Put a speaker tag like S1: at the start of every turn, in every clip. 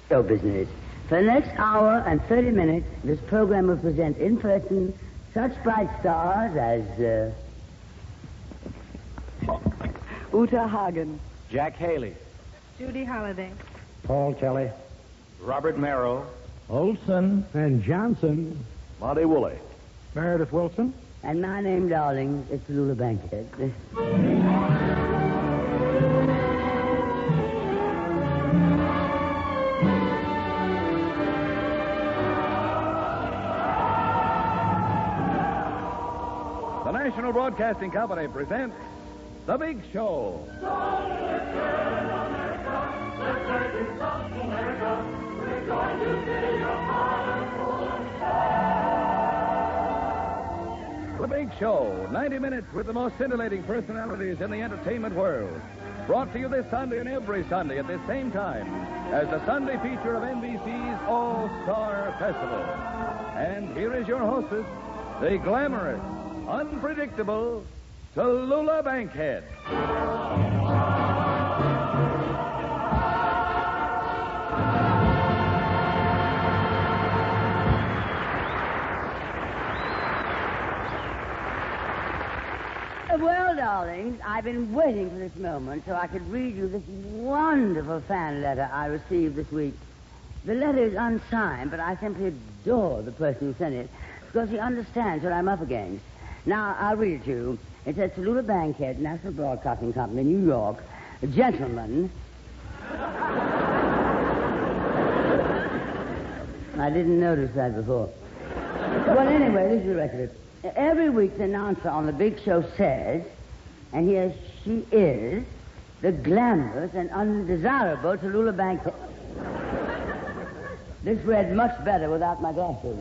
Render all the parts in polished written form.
S1: Show business. For the next hour and 30 minutes, this program will present in person such bright stars as
S2: Uta Hagen.
S3: Jack Haley.
S2: Judy Holliday.
S4: Paul Kelly.
S3: Robert Merrill.
S4: Olsen. And Johnson.
S3: Monty Woolley.
S4: Meredith Wilson.
S1: And my name, darling, is Tallulah Bankhead.
S5: The National Broadcasting Company presents The Big Show. The Big Show, 90 minutes with the most scintillating personalities in the entertainment world. Brought to you this Sunday and every Sunday at the same time as the Sunday feature of NBC's All-Star Festival. And here is your hostess, the glamorous, unpredictable Tallulah Bankhead.
S1: Well, darlings, I've been waiting for this moment so I could read you this wonderful fan letter I received this week. The letter is unsigned, but I simply adore the person who sent it because he understands what I'm up against. Now, I'll read it to you. It says, Tallulah Bankhead, National Broadcasting Company, New York. Gentlemen. I didn't notice that before. Well, anyway, this is the rest of it. Every week, the announcer on the Big Show says, and here she is, the glamorous and undesirable Tallulah Bankhead. This read much better without my glasses.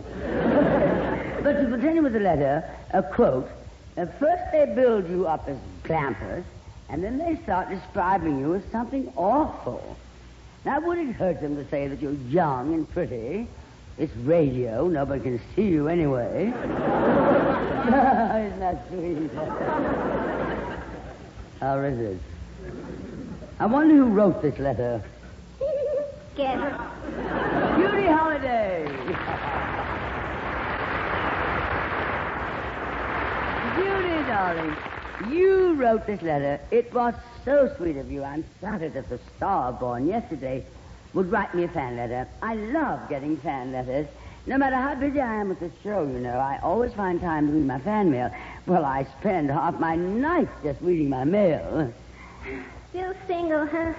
S1: But to continue with the letter, a quote, first they build you up as glamorous, and then they start describing you as something awful. Now, would it hurt them to say that you're young and pretty? It's radio. Nobody can see you anyway. Isn't that sweet? How is it? I wonder who wrote this letter.
S6: Get it.
S1: Judy Holliday. Judy, darling, you wrote this letter. It was so sweet of you. I'm flattered that the star born yesterday would write me a fan letter. I love getting fan letters. No matter how busy I am with the show, you know, I always find time to read my fan mail. Well, I spend half my night just reading my mail.
S6: Still single, huh?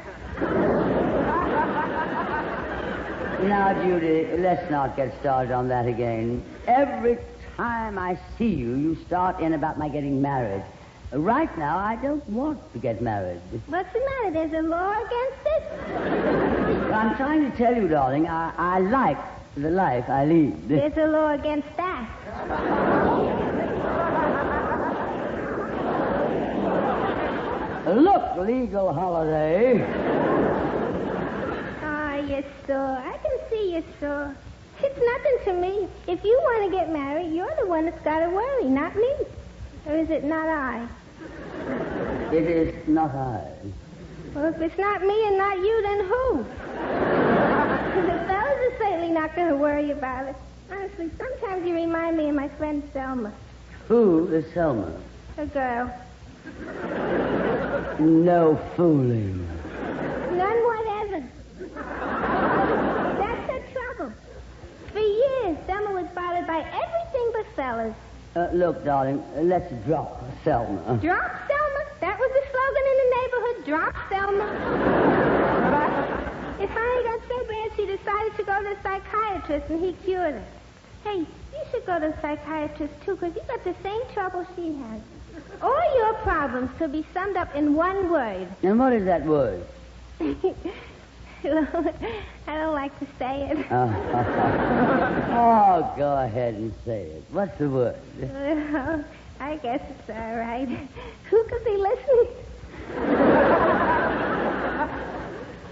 S1: Now, Judy, let's not get started on that again. Every time I see you, you start in about my getting married. Right now, I don't want to get married.
S6: What's the matter? There's a law against it?
S1: I'm trying to tell you, darling, I like the life I lead.
S6: There's a law against that.
S1: Look, legal Holiday.
S6: Ah, you're sore. I can see you're sore. It's nothing to me. If you want to get married, you're the one that's got to worry, not me. Or is it not I?
S1: It is not I.
S6: Well, if it's not me and not you, then who? The fellas are certainly not going to worry about it. Honestly, sometimes you remind me of my friend Selma.
S1: Who is Selma?
S6: A girl.
S1: No fooling.
S6: None whatever. That's the trouble. For years, Selma was bothered by everything but fellas.
S1: Look, darling, let's drop Selma.
S6: Drop Selma? That was the slogan in the neighborhood. Drop Selma. It finally got so bad she decided to go to a psychiatrist, and he cured her. Hey, you should go to a psychiatrist, too, because you got the same trouble she has. All your problems could be summed up in one word.
S1: And what is that word?
S6: Well, I don't like to say it.
S1: Oh, go ahead and say it. What's the word?
S6: Well, I guess it's all right. Who could be listening?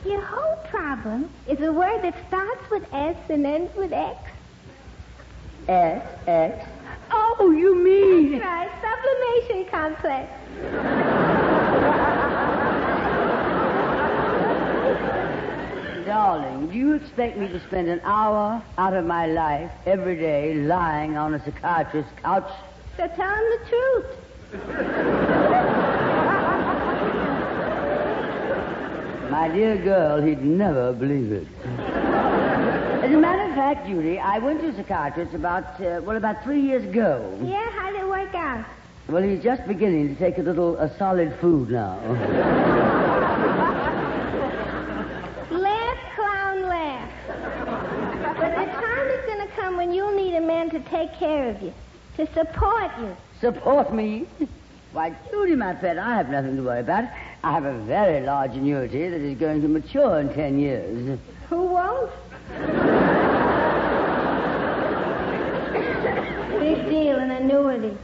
S6: Your whole problem is a word that starts with S and ends with X.
S1: S, X. Oh, you mean...
S6: That's right, sublimation complex.
S1: Darling, do you expect me to spend an hour out of my life every day lying on a psychiatrist's couch?
S6: So tell him the truth.
S1: My dear girl, he'd never believe it. As a matter of fact, Judy, I went to a psychiatrist about 3 years ago.
S6: Yeah, how did it work out?
S1: Well, he's just beginning to take a solid food now.
S6: Laugh, clown, laugh. But the time is going to come when you'll need a man to take care of you, to support you.
S1: Support me? Why, Judy, my pet, I have nothing to worry about. I have a very large annuity that is going to mature in 10 years.
S6: Who won't? Big deal, an annuity.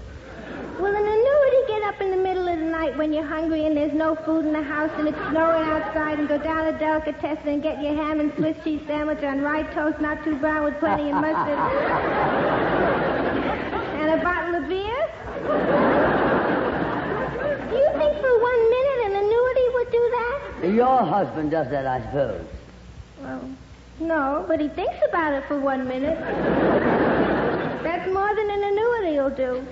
S6: Will an annuity get up in the middle of the night when you're hungry and there's no food in the house and it's snowing outside and go down to Delicatessen and get your ham and Swiss cheese sandwich on rye toast, not too brown, with plenty of mustard? And a bottle of beer? Do you think for 1 minute an annuity would do that?
S1: Your husband does that, I suppose.
S6: Well, no, but he thinks about it for 1 minute. That's more than an annuity will do.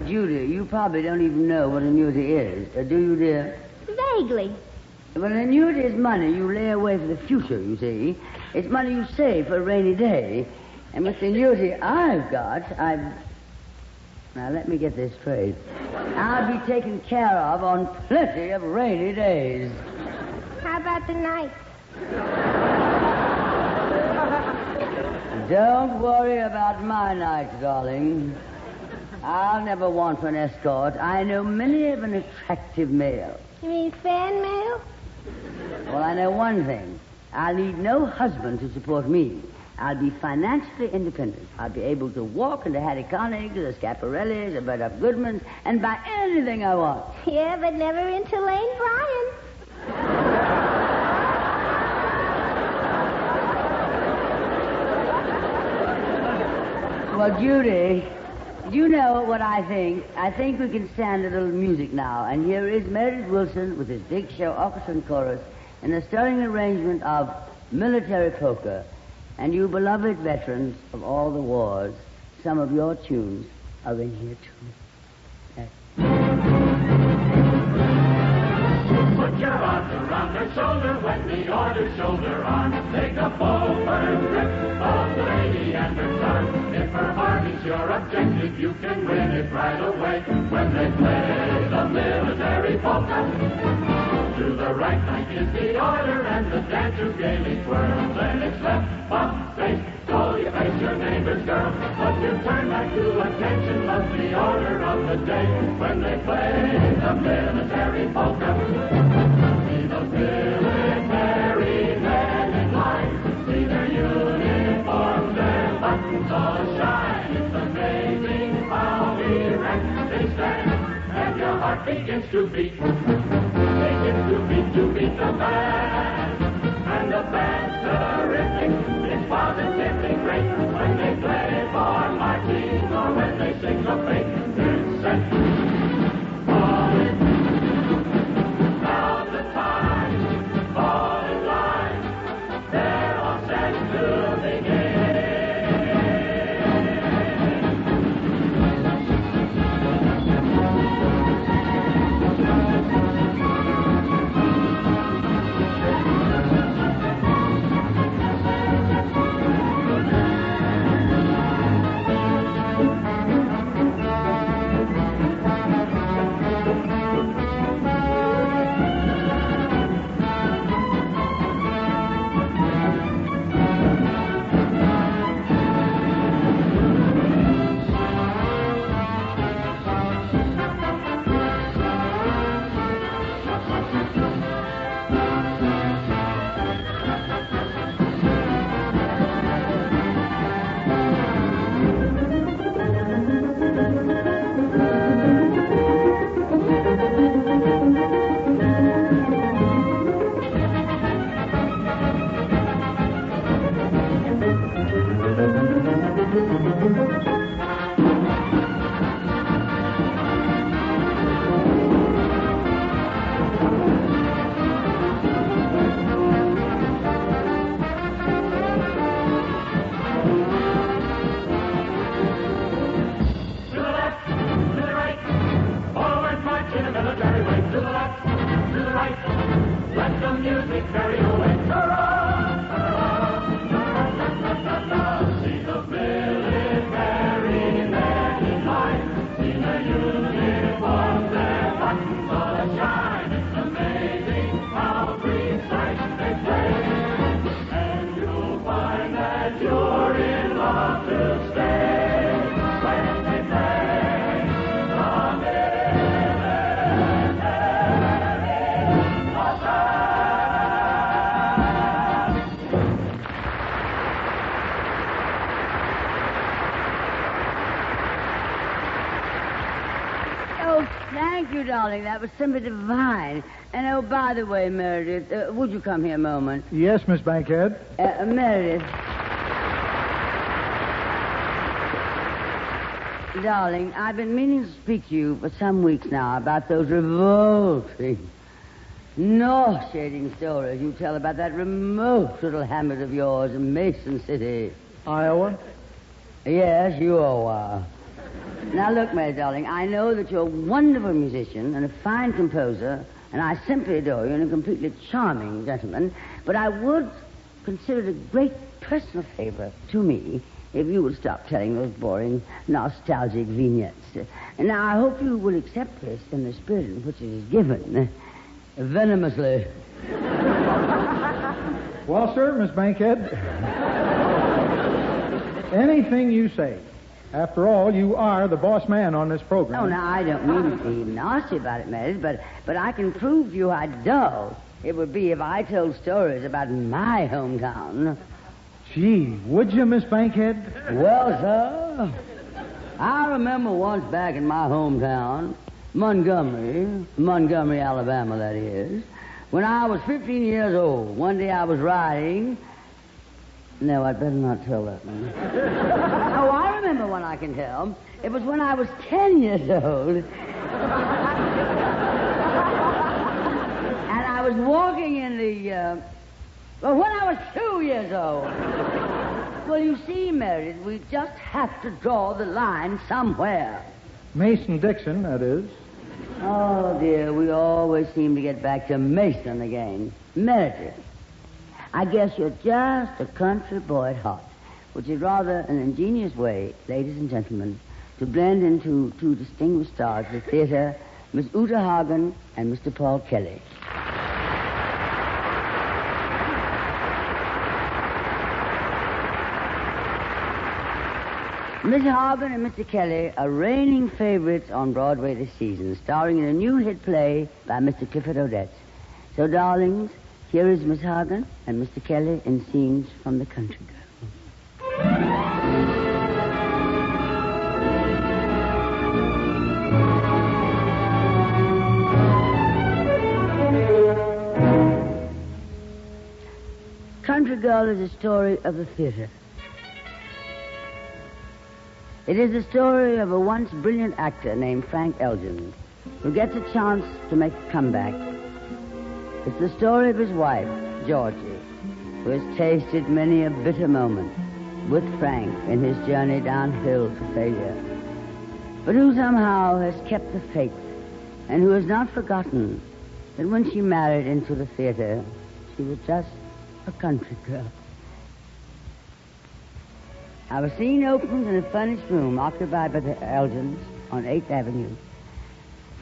S1: Judy, you probably don't even know what an annuity is. Do you, dear?
S6: Vaguely.
S1: Well, an annuity is money you lay away for the future, you see. It's money you save for a rainy day. And with the annuity I've got, Now, let me get this straight. I'll be taken care of on plenty of rainy days.
S6: How about the night?
S1: Don't worry about my nights, darling. I'll never want for an escort. I know many of an attractive male.
S6: You mean fan mail?
S1: Well, I know one thing. I'll need no husband to support me. I'll be financially independent. I'll be able to walk into Hattie Connick's, the Schiaparelli's, the Bernard Goodman's, and buy anything I want.
S6: Yeah, but never into Lane Bryant.
S1: Well, Judy, do you know what I think? I think we can stand a little music now. And here is Meredith Wilson with his big show orchestra and chorus in a stirring arrangement of military polka. And you beloved veterans of all the wars, some of your tunes are in here, too. Yes.
S7: Put your arms around her shoulder when the order's shoulder on. Take a full firm grip of the lady and her charm. If her heart is your objective, you can win it right away. When they play the military polka, to the right flank is the order, and the dancers gaily twirl. Then it's left, bump, face, so you face your neighbor's girl. But you turn back to attention, love the order of the day. When they play the military polka, see those military men in line. See their uniforms, their buttons all shine. It's amazing how erect they stand, and your heart begins to beat. To beat the band, and the band's terrific. It's positively great when they play for marching or when they sing the fake. It's set, fall in. Now's the time, fall in line. They're all set to begin.
S1: thank you, darling. That was simply divine. And, oh, by the way, Meredith, would you come here a moment?
S4: Yes, Miss Bankhead.
S1: Meredith. Darling, I've been meaning to speak to you for some weeks now about those revolting, nauseating stories you tell about that remote little hamlet of yours in Mason City.
S4: Iowa?
S1: Yes, you are. Now, look, Mary, darling, I know that you're a wonderful musician and a fine composer, and I simply adore you and a completely charming gentleman, but I would consider it a great personal favor to me if you would stop telling those boring, nostalgic vignettes. Now, I hope you will accept this in the spirit in which it is given, venomously.
S4: Well, sir, Miss Bankhead, anything you say. After all, you are the boss man on this program.
S1: Oh, now, I don't mean to be nasty about it, Meredith, but I can prove to you how dull it would be if I told stories about my hometown.
S4: Gee, would you, Miss Bankhead?
S1: Well, sir, I remember once back in my hometown, Montgomery, Alabama, that is, when I was 15 years old. One day I was riding... No, I'd better not tell that one. Oh, I remember one I can tell. It was when I was 10 years old. And I was walking in the... when I was 2 years old. Well, you see, Meredith, we just have to draw the line somewhere.
S4: Mason-Dixon, that is.
S1: Oh, dear, we always seem to get back to Mason again. Meredith, I guess you're just a country boy at heart, which is rather an ingenious way, ladies and gentlemen, to blend into two distinguished stars of the theater, Miss Uta Hagen and Mr. Paul Kelly. Miss Hagen and Mr. Kelly are reigning favorites on Broadway this season, starring in a new hit play by Mr. Clifford Odets. So, darlings, here is Miss Hagen and Mr. Kelly in Scenes from the Country Girl. Country Girl is a story of the theater. It is the story of a once brilliant actor named Frank Elgin, who gets a chance to make a comeback. It's the story of his wife, Georgie, who has tasted many a bitter moment with Frank in his journey downhill to failure, but who somehow has kept the faith and who has not forgotten that when she married into the theater, she was just a country girl. Our scene opens in a furnished room occupied by the Elgins on 8th Avenue.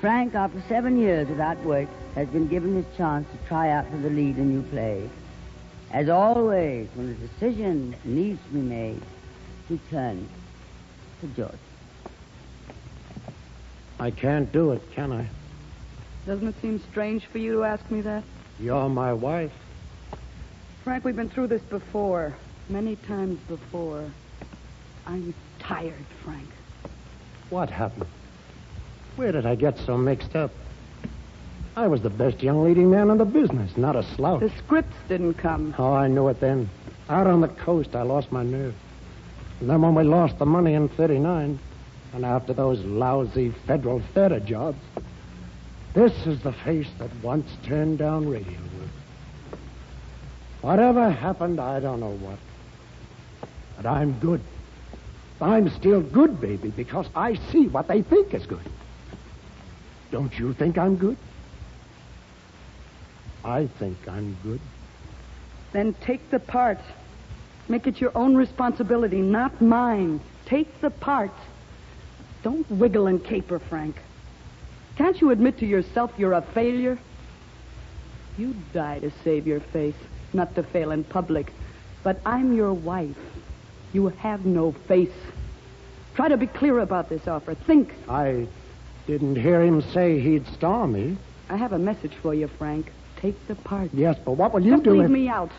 S1: Frank, after 7 years without work, has been given his chance to try out for the lead in a new play. As always, when a decision needs to be made, he turns to George.
S8: I can't do it, can I?
S2: Doesn't it seem strange for you to ask me that?
S8: You're my wife.
S2: Frank, we've been through this before. Many times before. I'm tired, Frank.
S8: What happened? Where did I get so mixed up? I was the best young leading man in the business, not a slouch.
S2: The scripts didn't come.
S8: Oh, I knew it then. Out on the coast, I lost my nerve. And then when we lost the money in 39, and after those lousy federal theater jobs, this is the face that once turned down radio work. Whatever happened, I don't know what. But I'm good. I'm still good, baby, because I see what they think is good. Don't you think I'm good? I think I'm good.
S2: Then take the part. Make it your own responsibility, not mine. Take the part. Don't wiggle and caper, Frank. Can't you admit to yourself you're a failure? You die to save your face, not to fail in public. But I'm your wife. You have no face. Try to be clear about this offer. Think.
S8: I didn't hear him say he'd star me.
S2: I have a message for you, Frank. Take the part.
S8: Yes, but what will you
S2: Just
S8: do
S2: leave
S8: if...
S2: me out.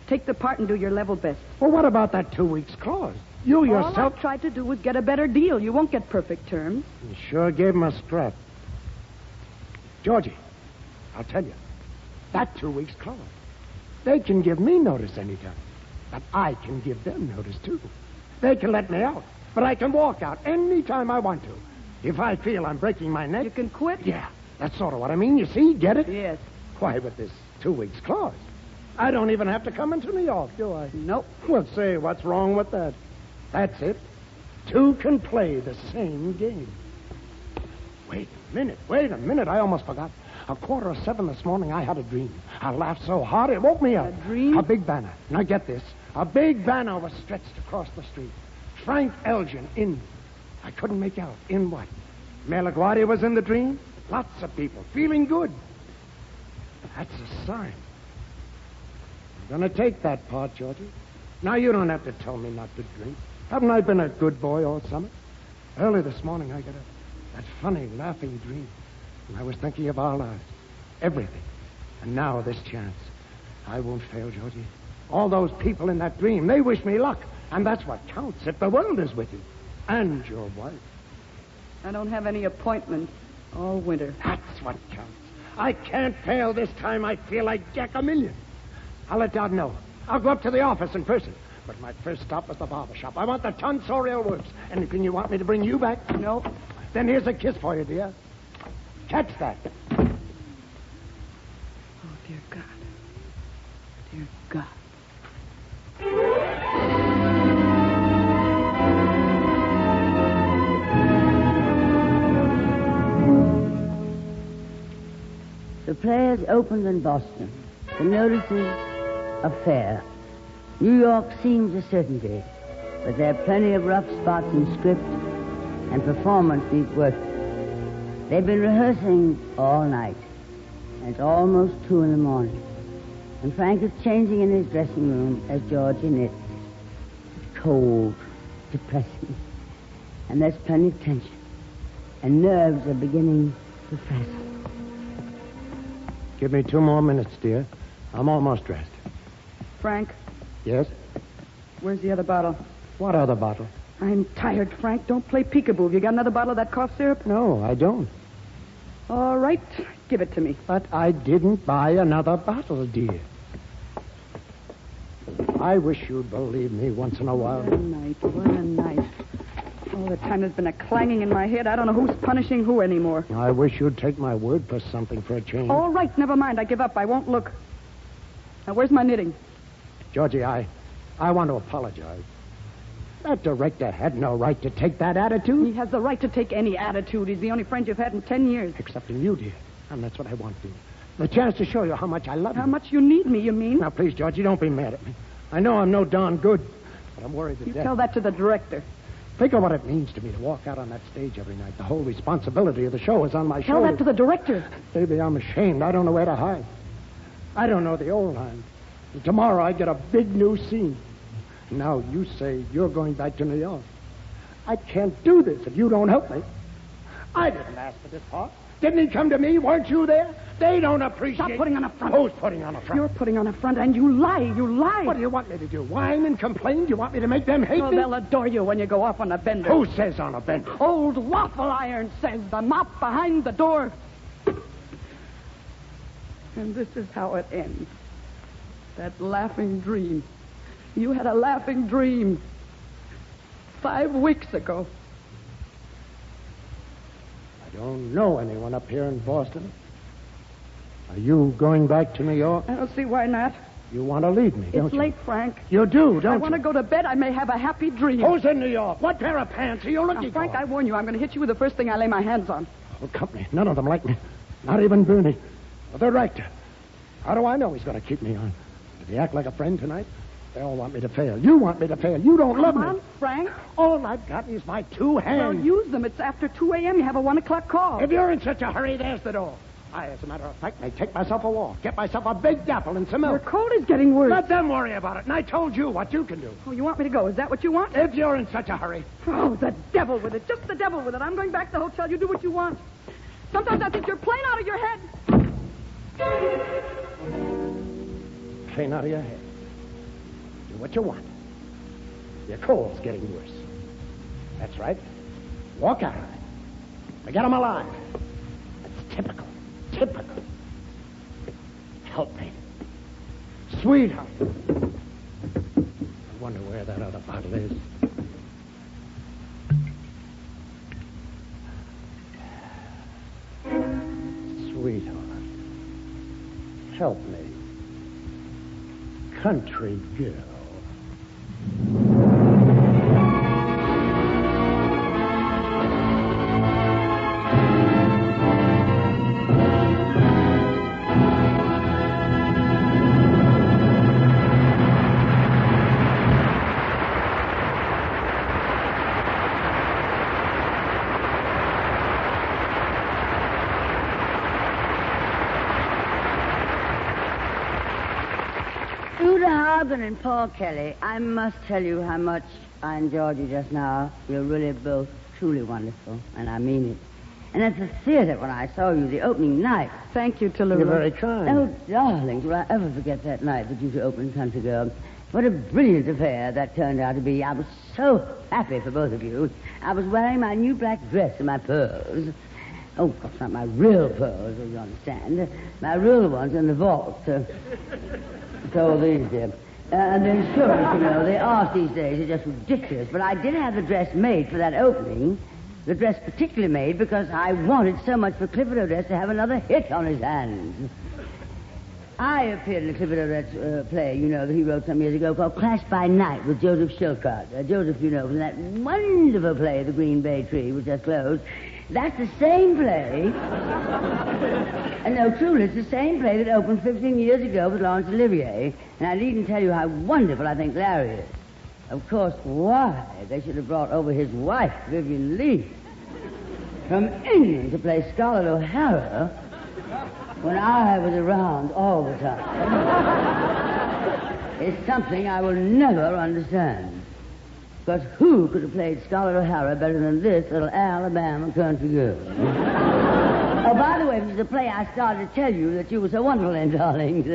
S2: Take the part and do your level best.
S8: Well, what about that 2 weeks clause? You
S2: All
S8: yourself...
S2: I tried to do was get a better deal. You won't get perfect terms.
S8: You sure gave him a scrap. Georgie, I'll tell you. That 2 weeks closed. They can give me notice anytime. But I can give them notice, too. They can let me out. But I can walk out anytime I want to. If I feel I'm breaking my neck...
S2: You can quit?
S8: Yeah, that's sort of what I mean. You see? Get it?
S2: Yes.
S8: Why, with this 2 weeks clause, I don't even have to come into New York, do I?
S2: Nope.
S8: Well, say, what's wrong with that? That's it. Two can play the same game. Wait a minute. I almost forgot. 6:45 this morning, I had a dream. I laughed so hard, it woke me up.
S2: A dream?
S8: A big banner. Now, get this. A big banner was stretched across the street. Frank Elgin in. I couldn't make out. In what? Mayor LaGuardia was in the dream? Lots of people. Feeling good. That's a sign. I'm going to take that part, Georgie. Now, you don't have to tell me not to drink. Haven't I been a good boy all summer? Early this morning, I got that funny, laughing dream. And I was thinking of our lives. Everything. And now this chance. I won't fail, Georgie. All those people in that dream, they wish me luck. And that's what counts if the world is with you. And your wife.
S2: I don't have any appointments all winter.
S8: That's what counts. I can't fail this time. I feel like Jack a million. I'll let Dad know. I'll go up to the office in person. But my first stop is the barber shop. I want the tonsorial works. Anything you want me to bring you back?
S2: No.
S8: Then here's a kiss for you, dear. Catch that.
S2: Oh, dear God. Dear God.
S1: The players opened in Boston. The notices are fair. New York seems a certainty, but there are plenty of rough spots in script, and performance needs work. They've been rehearsing all night, and it's almost 2 a.m. And Frank is changing in his dressing room as Georgie knits. It's cold, depressing, and there's plenty of tension, and nerves are beginning to frazzle.
S8: Give me 2 more minutes, dear. I'm almost dressed.
S2: Frank,
S8: Yes?
S2: where's the other bottle?
S8: What other bottle?
S2: I'm tired, Frank. Don't play peekaboo. You got another bottle of that cough syrup?
S8: No, I don't.
S2: All right. Give it to me.
S8: But I didn't buy another bottle, dear. I wish you'd believe me once in a while.
S2: What a night. What a night. All the time there's been a clanging in my head. I don't know who's punishing who anymore.
S8: I wish you'd take my word for something for a change.
S2: All right. Never mind. I give up. I won't look. Now, where's my knitting?
S8: Georgie, I want to apologize. That director had no right to take that attitude.
S2: He has the right to take any attitude. He's the only friend you've had in 10 years.
S8: Excepting you, dear. And that's what I want, dear. The chance to show you how much I love you.
S2: How much you need me, you mean?
S8: Now, please, Georgie, don't be mad at me. I know I'm no darn good, but I'm worried to
S2: You
S8: death.
S2: tell that to the director.
S8: Think of what it means to me to walk out on that stage every night. The whole responsibility of the show is on my
S2: Tell
S8: shoulders.
S2: that to the director.
S8: Baby, I'm ashamed. I don't know where to hide. I don't know the old line. And tomorrow I get a big new scene. Now you say you're going back to New York. I can't do this if you don't help me. I didn't ask for this part. Didn't he come to me? Weren't you there? They don't appreciate...
S2: Stop putting on a front.
S8: Who's putting on a front?
S2: You're putting on a front, and you lie. You lie.
S8: What do you want me to do? Whine and complain? Do you want me to make them hate
S2: Oh,
S8: me?
S2: they'll adore you when you go off on a bender.
S8: Who says on a bender?
S2: Old Waffle Iron says, the mop behind the door. And this is how it ends. That laughing dream. You had a laughing dream 5 weeks ago.
S8: I don't know anyone up here in Boston. Are you going back to New York?
S2: I don't see why not.
S8: You want to leave me, don't
S2: It's
S8: you?
S2: late, Frank.
S8: You do, don't
S2: I want to go to bed. I may have a happy dream.
S8: Who's in New York? What pair of pants are you looking
S2: Now, Frank,
S8: for?
S2: I warn you, I'm going to hit you with the first thing I lay my hands on.
S8: Oh, company. None of them like me. Not even Bernie. The director. How do I know he's going to keep me on? Did he act like a friend tonight? They all want me to fail. You want me to fail. You don't love
S2: Come on,
S8: me.
S2: Frank.
S8: All I've got is my 2
S2: Well,
S8: hands.
S2: use them. It's after 2 a.m. You have a 1 o'clock call.
S8: If you're in such a hurry, there's the door. I, as a matter of fact, may take myself a walk, get myself a big apple and some
S2: Your
S8: milk.
S2: cold is getting worse.
S8: Let them worry about it. And I told you what you can do.
S2: Oh, you want me to go? Is that what you want?
S8: If you're in such a hurry.
S2: Oh, the devil with it. Just the devil with it. I'm going back to the hotel. You do what you want. Sometimes I think you're plain out of your head.
S8: Clean out of your head. Do what you want. Your cold's getting worse. That's right. Walk out of it. Forget I'm alive. That's typical. hypocrite. Help me. Sweetheart. I wonder where that other bottle is. Sweetheart. Help me. Country girl.
S1: Hagen and Paul Kelly, I must tell you how much I enjoyed you just now. You're really both truly wonderful, and I mean it. And at the theater, when I saw you the opening night.
S2: Thank you, Tallulah.
S8: You're very kind.
S1: Oh, darlings, will I ever forget that night that you two opened Country Girl? What a brilliant affair that turned out to be. I was so happy for both of you. I was wearing my new black dress and my pearls. Oh, of course, not my real pearls, as you understand. My real ones in the vault. So these, and the insurance, you know, the art these days is just ridiculous. But I did have the dress made for that opening. The dress particularly made because I wanted so much for Clifford Odets to have another hit on his hands. I appeared in a Clifford Odets play, you know, that he wrote some years ago called Clash by Night with Joseph Schilkart. Joseph, you know, from that wonderful play, The Green Bay Tree, which just closed. That's the same play. And no, truly, it's the same play that opened 15 years ago with Laurence Olivier. And I needn't tell you how wonderful I think Larry is. Of course, why? They should have brought over his wife, Vivian Leigh, from England to play Scarlett O'Hara when I was around all the time. It's something I will never understand. Because who could have played Scarlett O'Hara better than this little Alabama country girl? Oh, by the way, it was the play I started to tell you that you were so wonderful in, darling.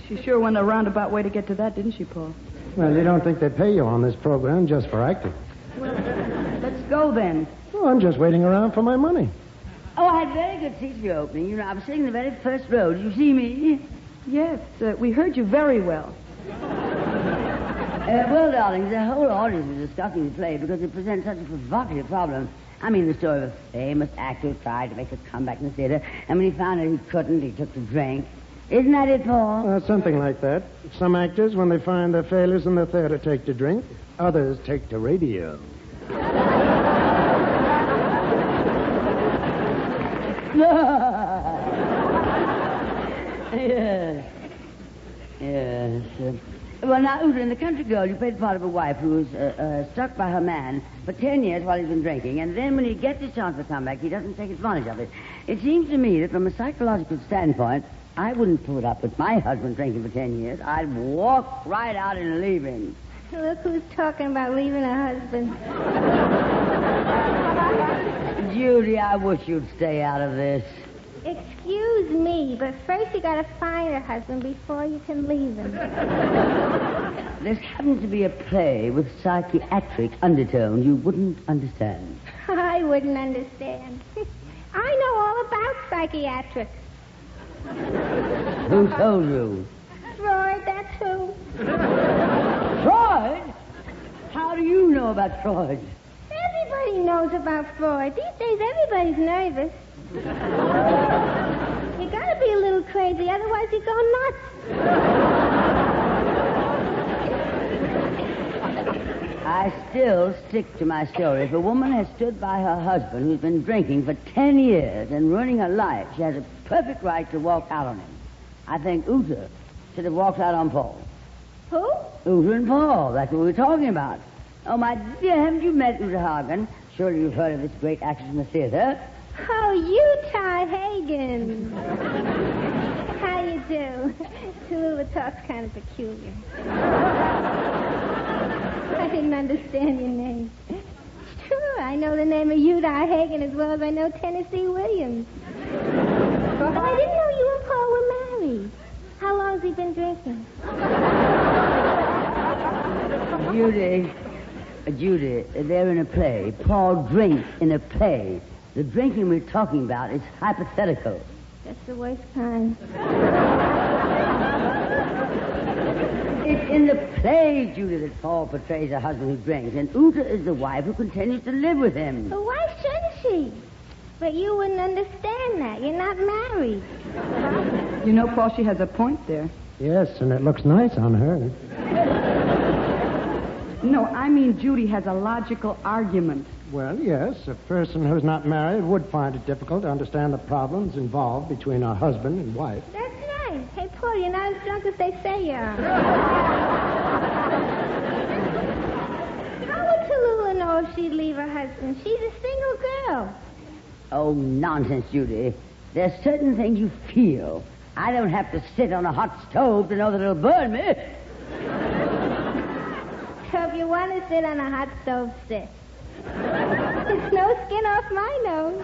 S2: She sure went a roundabout way to get to that, didn't she, Paul?
S8: Well, you don't think they pay you on this program just for acting?
S2: Well, let's go then.
S8: Oh, I'm just waiting around for my money.
S1: Oh, I had very good seats for your opening. You know, I was sitting in the very first row. Did you see me?
S2: Yes, we heard you very well.
S1: Well, darling, the whole audience was discussing the play because it presents such a provocative problem. I mean, the story of a famous actor who tried to make a comeback in the theater, and when he found out he couldn't, he took to drink. Isn't that it, Paul?
S8: Something like that. Some actors, when they find their failures in the theater, take to drink. Others take to radio.
S1: Yes. Yes. Well, now, Uta, in The Country Girl, you played the part of a wife who was stuck by her man for 10 years while he's been drinking, and then when he gets his chance to come back, he doesn't take advantage of it. It seems to me that from a psychological standpoint, I wouldn't put up with my husband drinking for 10 years. I'd walk right out and leave him.
S6: Look who's talking about leaving a husband.
S1: Judy, I wish you'd stay out of this.
S6: Excuse me, but first you gotta find a husband before you can leave him.
S1: This happens to be a play with psychiatric undertones you wouldn't understand.
S6: I wouldn't understand. I know all about psychiatrics.
S1: Who told you?
S6: Freud, that's who.
S1: Freud? How do you know about Freud?
S6: Everybody knows about Freud. These days, everybody's nervous. You gotta be a little crazy, otherwise you go nuts.
S1: I still stick to my story. If a woman has stood by her husband who's been drinking for 10 years and ruining her life, she has a perfect right to walk out on him. I think Uta should have walked out on Paul.
S6: Who?
S1: Uta and Paul. That's what we were talking about. Oh, my dear, haven't you met Uta Hagen? Surely you've heard of this great actress in the theater.
S6: Oh, Utah Hagen. How you do? Tallulah talks kind of peculiar. I didn't understand your name. It's true, I know the name of Utah Hagen as well as I know Tennessee Williams. But I didn't know you and Paul were married. How long has he been drinking?
S1: Judy, they're in a play. Paul drinks in a play. The drinking we're talking about is hypothetical.
S6: That's the worst kind.
S1: It's in the play, Judy, that Paul portrays a husband who drinks, and Uta is the wife who continues to live with him.
S6: But why shouldn't she? But you wouldn't understand that. You're not married.
S2: You know, Paul, she has a point there.
S8: Yes, and it looks nice on her.
S2: No, I mean Judy has a logical argument.
S8: Well, yes, a person who's not married would find it difficult to understand the problems involved between a husband and wife.
S6: That's right. Hey, Paul, you're not as drunk as they say you are. How would Tallulah know if she'd leave her husband? She's a single girl.
S1: Oh, nonsense, Judy. There's certain things you feel. I don't have to sit on a hot stove to know that it'll burn me.
S6: So if you want to sit on a hot stove, sit. There's no skin off my nose.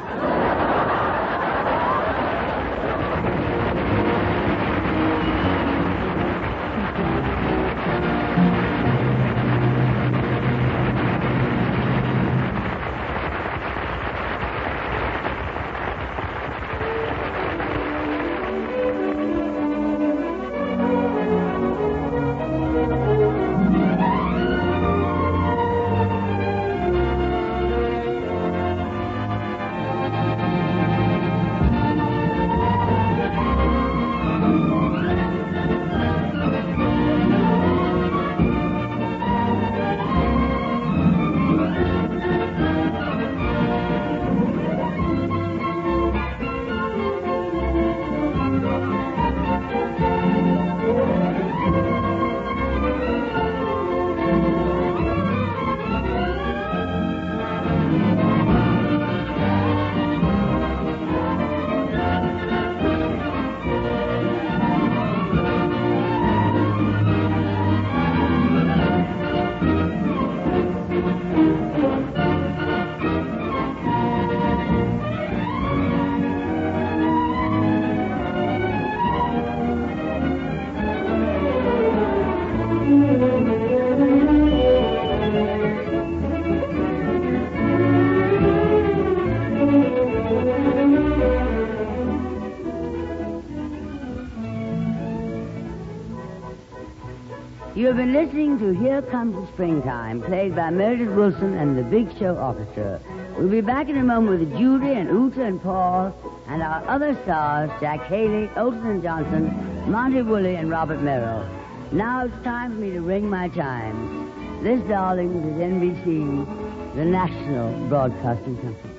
S1: You have been listening to Here Comes the Springtime, played by Meredith Wilson and the Big Show Orchestra. We'll be back in a moment with Judy and Uta and Paul and our other stars, Jack Haley, Olsen and Johnson, Monty, Woolley, and Robert Merrill. Now it's time for me to ring my chimes. This, darling, is NBC, the National Broadcasting Company.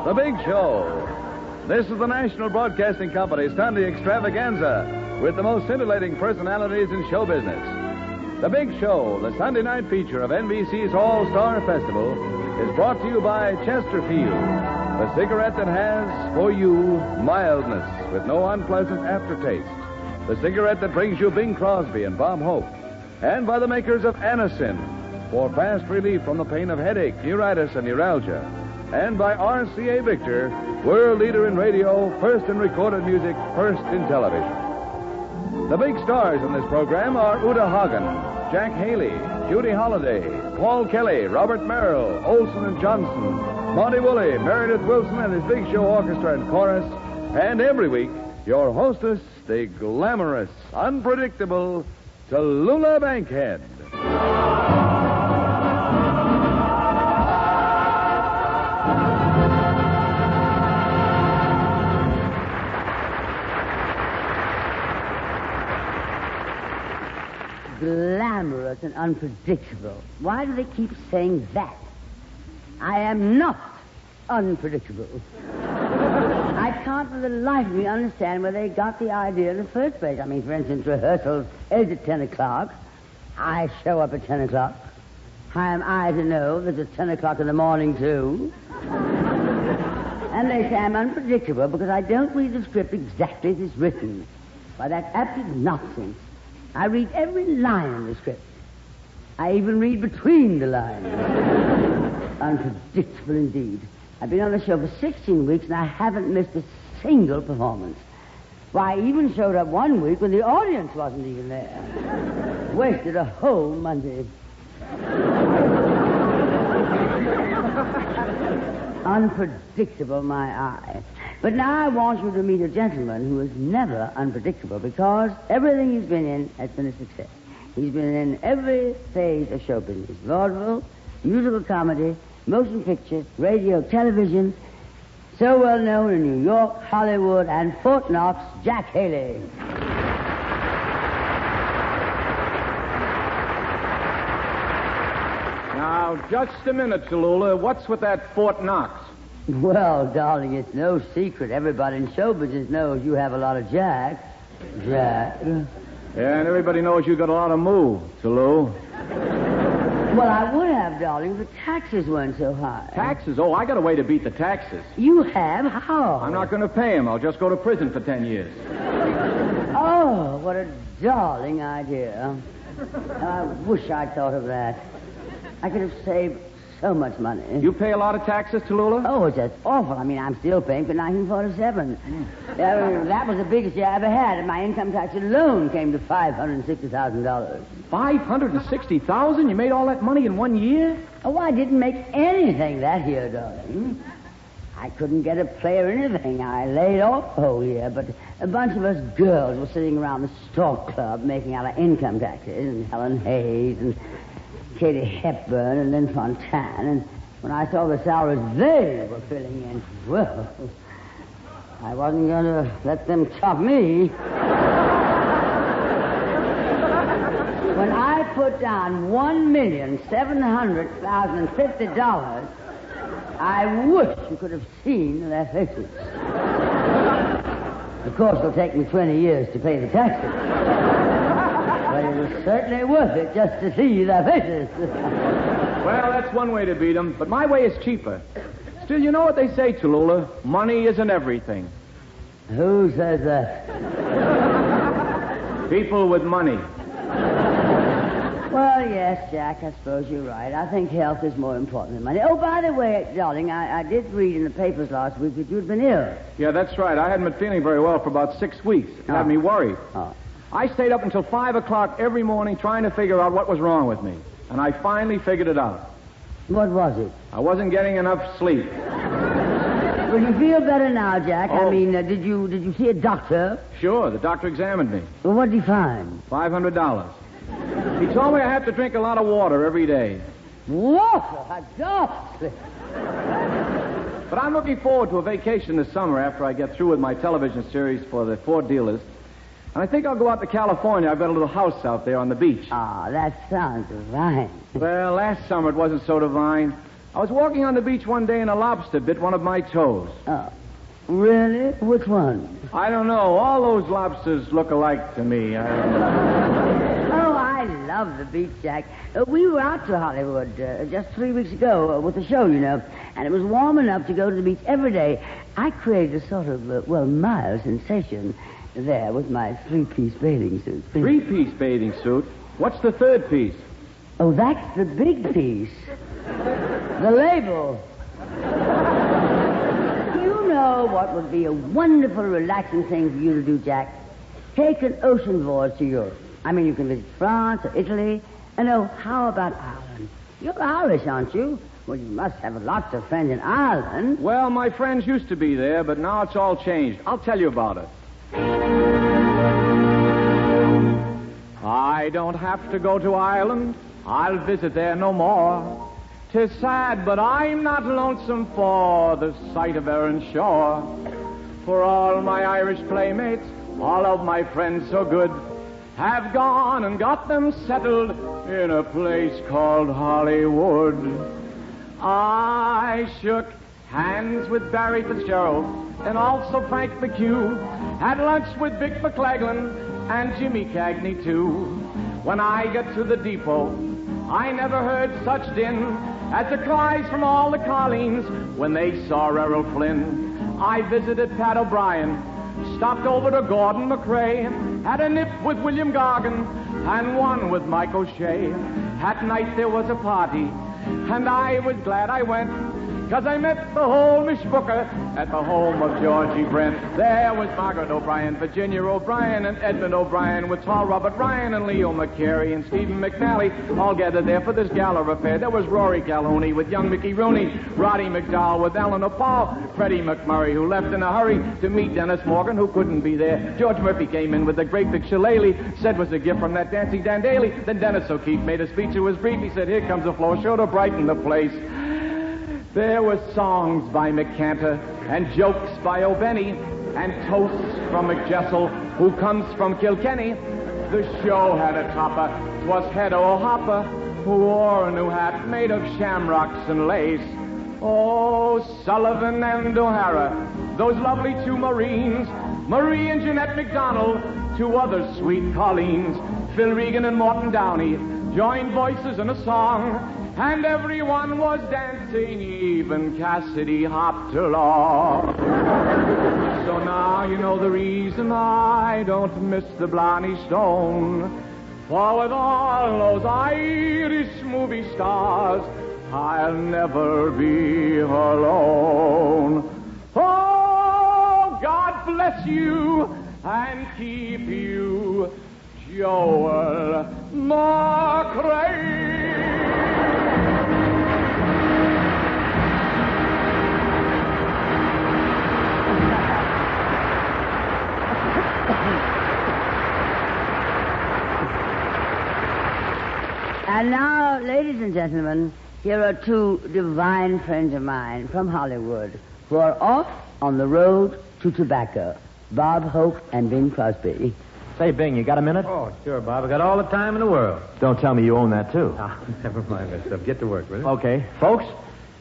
S5: The Big Show. This is the National Broadcasting Company's Sunday extravaganza with the most scintillating personalities in show business. The Big Show, the Sunday night feature of NBC's All-Star Festival, is brought to you by Chesterfield, the cigarette that has, for you, mildness with no unpleasant aftertaste. The cigarette that brings you Bing Crosby and Bob Hope. And by the makers of Anacin, for fast relief from the pain of headache, neuritis, and neuralgia. And by RCA Victor, world leader in radio, first in recorded music, first in television. The big stars in this program are Uta Hagen, Jack Haley, Judy Holliday, Paul Kelly, Robert Merrill, Olsen and Johnson, Monty Woolley, Meredith Wilson and his Big Show Orchestra and Chorus, and every week, your hostess, the glamorous, unpredictable Tallulah Bankhead.
S1: Glamorous and unpredictable. Why do they keep saying that? I am not unpredictable. I can't for the life of me understand where they got the idea in the first place. I mean, for instance, rehearsal is at 10 o'clock. I show up at 10 o'clock. How am I to know that it's 10 o'clock in the morning, too? And they say I'm unpredictable because I don't read the script exactly as it's written. Why, that's absolute nonsense. I read every line in the script. I even read between the lines. Unpredictable indeed. I've been on the show for 16 weeks, and I haven't missed a single performance. Why, I even showed up one week when the audience wasn't even there. Wasted a whole Monday. Unpredictable, my eye. But now I want you to meet a gentleman who is never unpredictable, because everything he's been in has been a success. He's been in every phase of show business: vaudeville, musical comedy, motion picture, radio, television. So well known in New York, Hollywood, and Fort Knox, Jack Haley.
S3: Now, just a minute, Tallulah. What's with that Fort Knox?
S1: Well, darling, it's no secret. Everybody in show business knows you have a lot of Jack. Jack.
S3: Yeah, and everybody knows you got a lot of move, Tallulah.
S1: Well, I would have, darling, if the taxes weren't so high.
S3: Taxes? Oh, I got a way to beat the taxes.
S1: You have? How?
S3: I'm not going to pay them. I'll just go to prison for 10 years.
S1: Oh, what a darling idea. I wish I'd thought of that. I could have saved so much money.
S3: You pay a lot of taxes, Tallulah?
S1: Oh, it's just awful. I mean, I'm still paying for 1947. That was the biggest year I ever had, and my income tax alone came to $560,000.
S3: $560,000? You made all that money in 1 year?
S1: Oh, I didn't make anything that year, darling. I couldn't get a play or anything. I laid off the whole year, but a bunch of us girls were sitting around the Stork Club making out our income taxes, and Helen Hayes and Katie Hepburn and Lynn Fontanne, and when I saw the salaries they were filling in, well, I wasn't going to let them top me. When I put down $1,700,050, I wish you could have seen their faces. Of course, it'll take me 20 years to pay the taxes. But it was certainly worth it just to see their faces.
S3: Well, that's one way to beat them, but my way is cheaper. Still, you know what they say, Tallulah? Money isn't everything.
S1: Who says that?
S3: People with money.
S1: Well, yes, Jack, I suppose you're right. I think health is more important than money. Oh, by the way, darling, I did read in the papers last week that you'd been ill.
S3: Yeah, that's right. I hadn't been feeling very well for about 6 weeks. It had me worried.
S1: Oh.
S3: I stayed up until 5 o'clock every morning trying to figure out what was wrong with me. And I finally figured it out.
S1: What was it?
S3: I wasn't getting enough sleep.
S1: Well, you feel better now, Jack.
S3: Oh.
S1: I mean, did you see a doctor?
S3: Sure, the doctor examined me.
S1: Well, what did he find?
S3: $500. He told me I have to drink a lot of water every day.
S1: Water? Doctor!
S3: But I'm looking forward to a vacation this summer after I get through with my television series for the Ford dealers. And I think I'll go out to California. I've got a little house out there on the beach.
S1: Ah, that sounds divine.
S3: Well, last summer it wasn't so divine. I was walking on the beach one day and a lobster bit one of my toes.
S1: Oh, really? Which one?
S3: I don't know. All those lobsters look alike to me.
S1: Oh, I love the beach, Jack. We were out to Hollywood just 3 weeks ago with the show, you know, and it was warm enough to go to the beach every day. I created a sort of, mild sensation there with my three-piece bathing suit.
S3: Three-piece bathing suit? What's the third piece?
S1: Oh, that's the big piece. The label. You know what would be a wonderful, relaxing thing for you to do, Jack? Take an ocean voyage to Europe. I mean, you can visit France or Italy. And how about Ireland? You're Irish, aren't you? Well, you must have lots of friends in Ireland.
S3: Well, my friends used to be there, but now it's all changed. I'll tell you about it. I don't have to go to Ireland. I'll visit there no more. 'Tis sad, but I'm not lonesome for the sight of Erin's shore. For all my Irish playmates, all of my friends so good, have gone and got them settled in a place called Hollywood. I shook hands with Barry Fitzgerald and also Frank McHugh. Had lunch with Vic McLaglen and Jimmy Cagney, too. When I got to the depot, I never heard such din as the cries from all the Colleens when they saw Errol Flynn. I visited Pat O'Brien, stopped over to Gordon McRae, had a nip with William Gargan and one with Mike O'Shea. At night there was a party, and I was glad I went. 'cause I met the whole mishbooker at the home of Georgie Brent. There was Margaret O'Brien, Virginia O'Brien, and Edmund O'Brien, with tall Robert Ryan and Leo McCary and Stephen McNally, all gathered there for this gala affair. There was Rory Calhoun with young Mickey Rooney, Roddy McDowell with Eleanor Paul, Freddie McMurray, who left in a hurry to meet Dennis Morgan, who couldn't be there. George Murphy came in with a great big shillelagh, said was a gift from that dancing Dan Daly. Then Dennis O'Keefe made a speech. It was brief. He said, "Here comes a floor show to brighten the place." There were songs by McCanter and jokes by O'Benny and toasts from McJessel, who comes from Kilkenny. The show had a topper. 'Twas Hedda O'Hopper, who wore a new hat made of shamrocks and lace. Oh, Sullivan and O'Hara, those lovely two Marines, Marie and Jeanette MacDonald, two other sweet Colleens, Phil Regan and Morton Downey, joined voices in a song, and everyone was dancing, even Cassidy hopped along. So now you know the reason I don't miss the Blarney Stone, for with all those Irish movie stars, I'll never be alone. Oh, God bless you and keep you, Joel McRae.
S1: And now, ladies and gentlemen, here are two divine friends of mine from Hollywood who are off on the road to tobacco, Bob Hope and Bing Crosby.
S9: Say, Bing, you got a minute?
S4: Oh, sure, Bob. I got all the time in the world.
S9: Don't tell me you own that, too.
S4: Ah, never mind that stuff. Get to work, will you?
S9: Okay. Folks,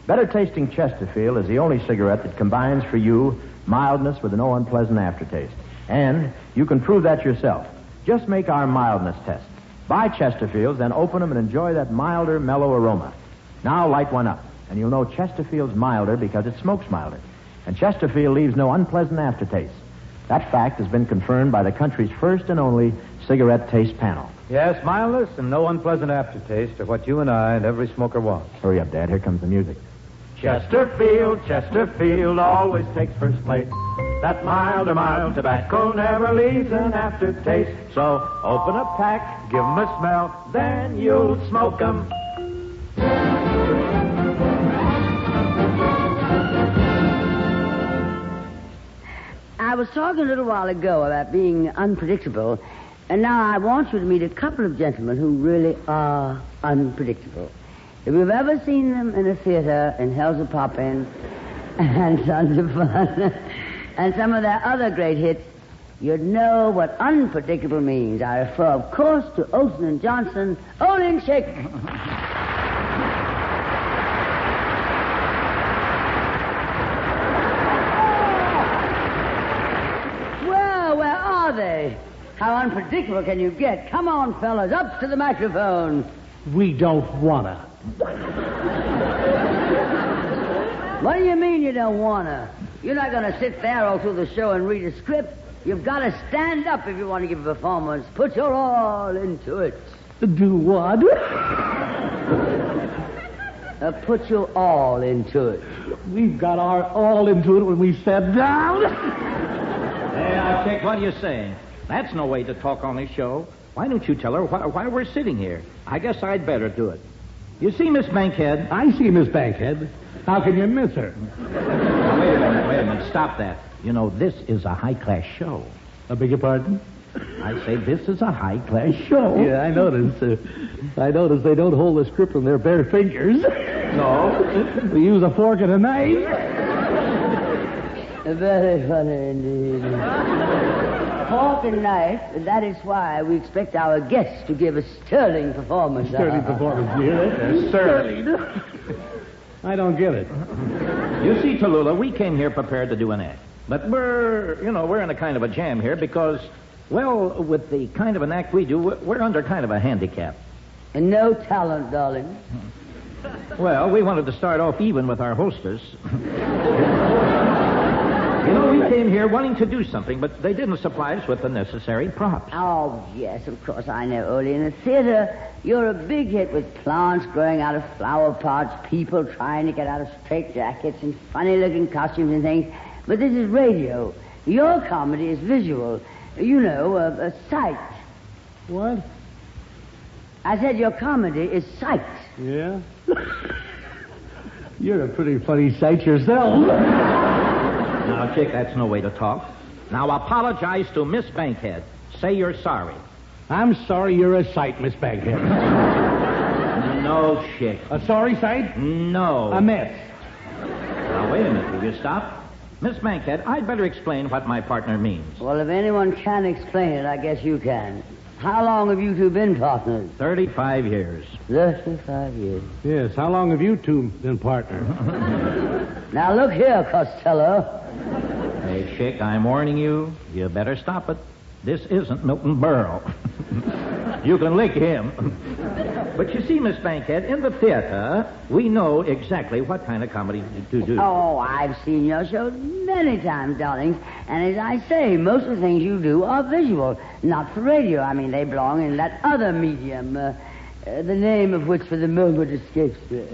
S9: Better Tasting Chesterfield is the only cigarette that combines for you mildness with no unpleasant aftertaste. And you can prove that yourself. Just make our mildness test. Buy Chesterfields, then open them and enjoy that milder, mellow aroma. Now light one up, and you'll know Chesterfield's milder because it smokes milder. And Chesterfield leaves no unpleasant aftertaste. That fact has been confirmed by the country's first and only cigarette taste panel.
S4: Yes, mildness and no unpleasant aftertaste are what you and I and every smoker wants.
S9: Hurry up, Dad. Here comes the music.
S7: Chesterfield, Chesterfield always takes first place. That mild tobacco never leaves an aftertaste. So open a pack, give 'em a smell, then you'll smoke 'em.
S1: I was talking a little while ago about being unpredictable, and now I want you to meet a couple of gentlemen who really are unpredictable. If you've ever seen them in a theater in Hell's a Poppin' and Sons of Fun and some of their other great hits, you'd know what unpredictable means. I refer, of course, to Olsen and Johnson, Olin Chick. Well, where are they? How unpredictable can you get? Come on, fellas, up to the microphone.
S8: We don't wanna.
S1: What do you mean you don't want to? You're not going to sit there all through the show and read a script. You've got to stand up if you want to give a performance. Put your all into it.
S8: Do what?
S1: Put your all into it.
S8: We've got our all into it when we sat down.
S10: Hey, now, Chick, what are you saying? That's no way to talk on this show. Why don't you tell her why we're sitting here? I guess I'd better do it. You see Miss Bankhead?
S8: I see Miss Bankhead. How can you miss her?
S10: Now, wait a minute. Stop that. You know, this is a high-class show.
S8: I beg your pardon?
S10: I say this is a high-class show.
S8: Yeah, I noticed. I noticed they don't hold the script in their bare fingers.
S10: No.
S8: We use a fork and a knife.
S1: Very funny indeed. Fork and knife, and that is why we expect our guests to give a sterling performance.
S8: Sterling performance, dear.
S10: Sterling.
S8: I don't get it.
S10: You see, Tallulah, we came here prepared to do an act. But we're in a kind of a jam here because, well, with the kind of an act we do, we're under kind of a handicap.
S1: And no talent, darling.
S10: Well, we wanted to start off even with our hostess. You know, we came here wanting to do something, but they didn't supply us with the necessary props.
S1: Oh, yes, of course, I know, Ollie. In the theater, you're a big hit with plants growing out of flower pots, people trying to get out of straitjackets, and funny-looking costumes and things. But this is radio. Your comedy is visual. You know, a sight.
S8: What?
S1: I said your comedy is sight.
S8: Yeah? You're a pretty funny sight yourself.
S10: Now, Chick, that's no way to talk. Now, apologize to Miss Bankhead. Say you're sorry.
S8: I'm sorry you're a sight, Miss Bankhead.
S10: No, Chick.
S8: A sorry sight?
S10: No.
S8: A mess.
S10: Now, wait a minute. Will you stop? Miss Bankhead, I'd better explain what my partner means.
S1: Well, if anyone can explain it, I guess you can. How long have you two been partners?
S10: 35 years.
S1: 35 years.
S8: Yes, how long have you two been partners?
S1: Now, look here, Costello.
S10: Hey, Chick, I'm warning you. You better stop it. This isn't Milton Berle. You can lick him. But you see, Miss Bankhead, in the theater, we know exactly what kind of comedy to do.
S1: Oh, I've seen your show many times, darling. And as I say, most of the things you do are visual, not for radio. I mean, they belong in that other medium, the name of which for the moment escapes me.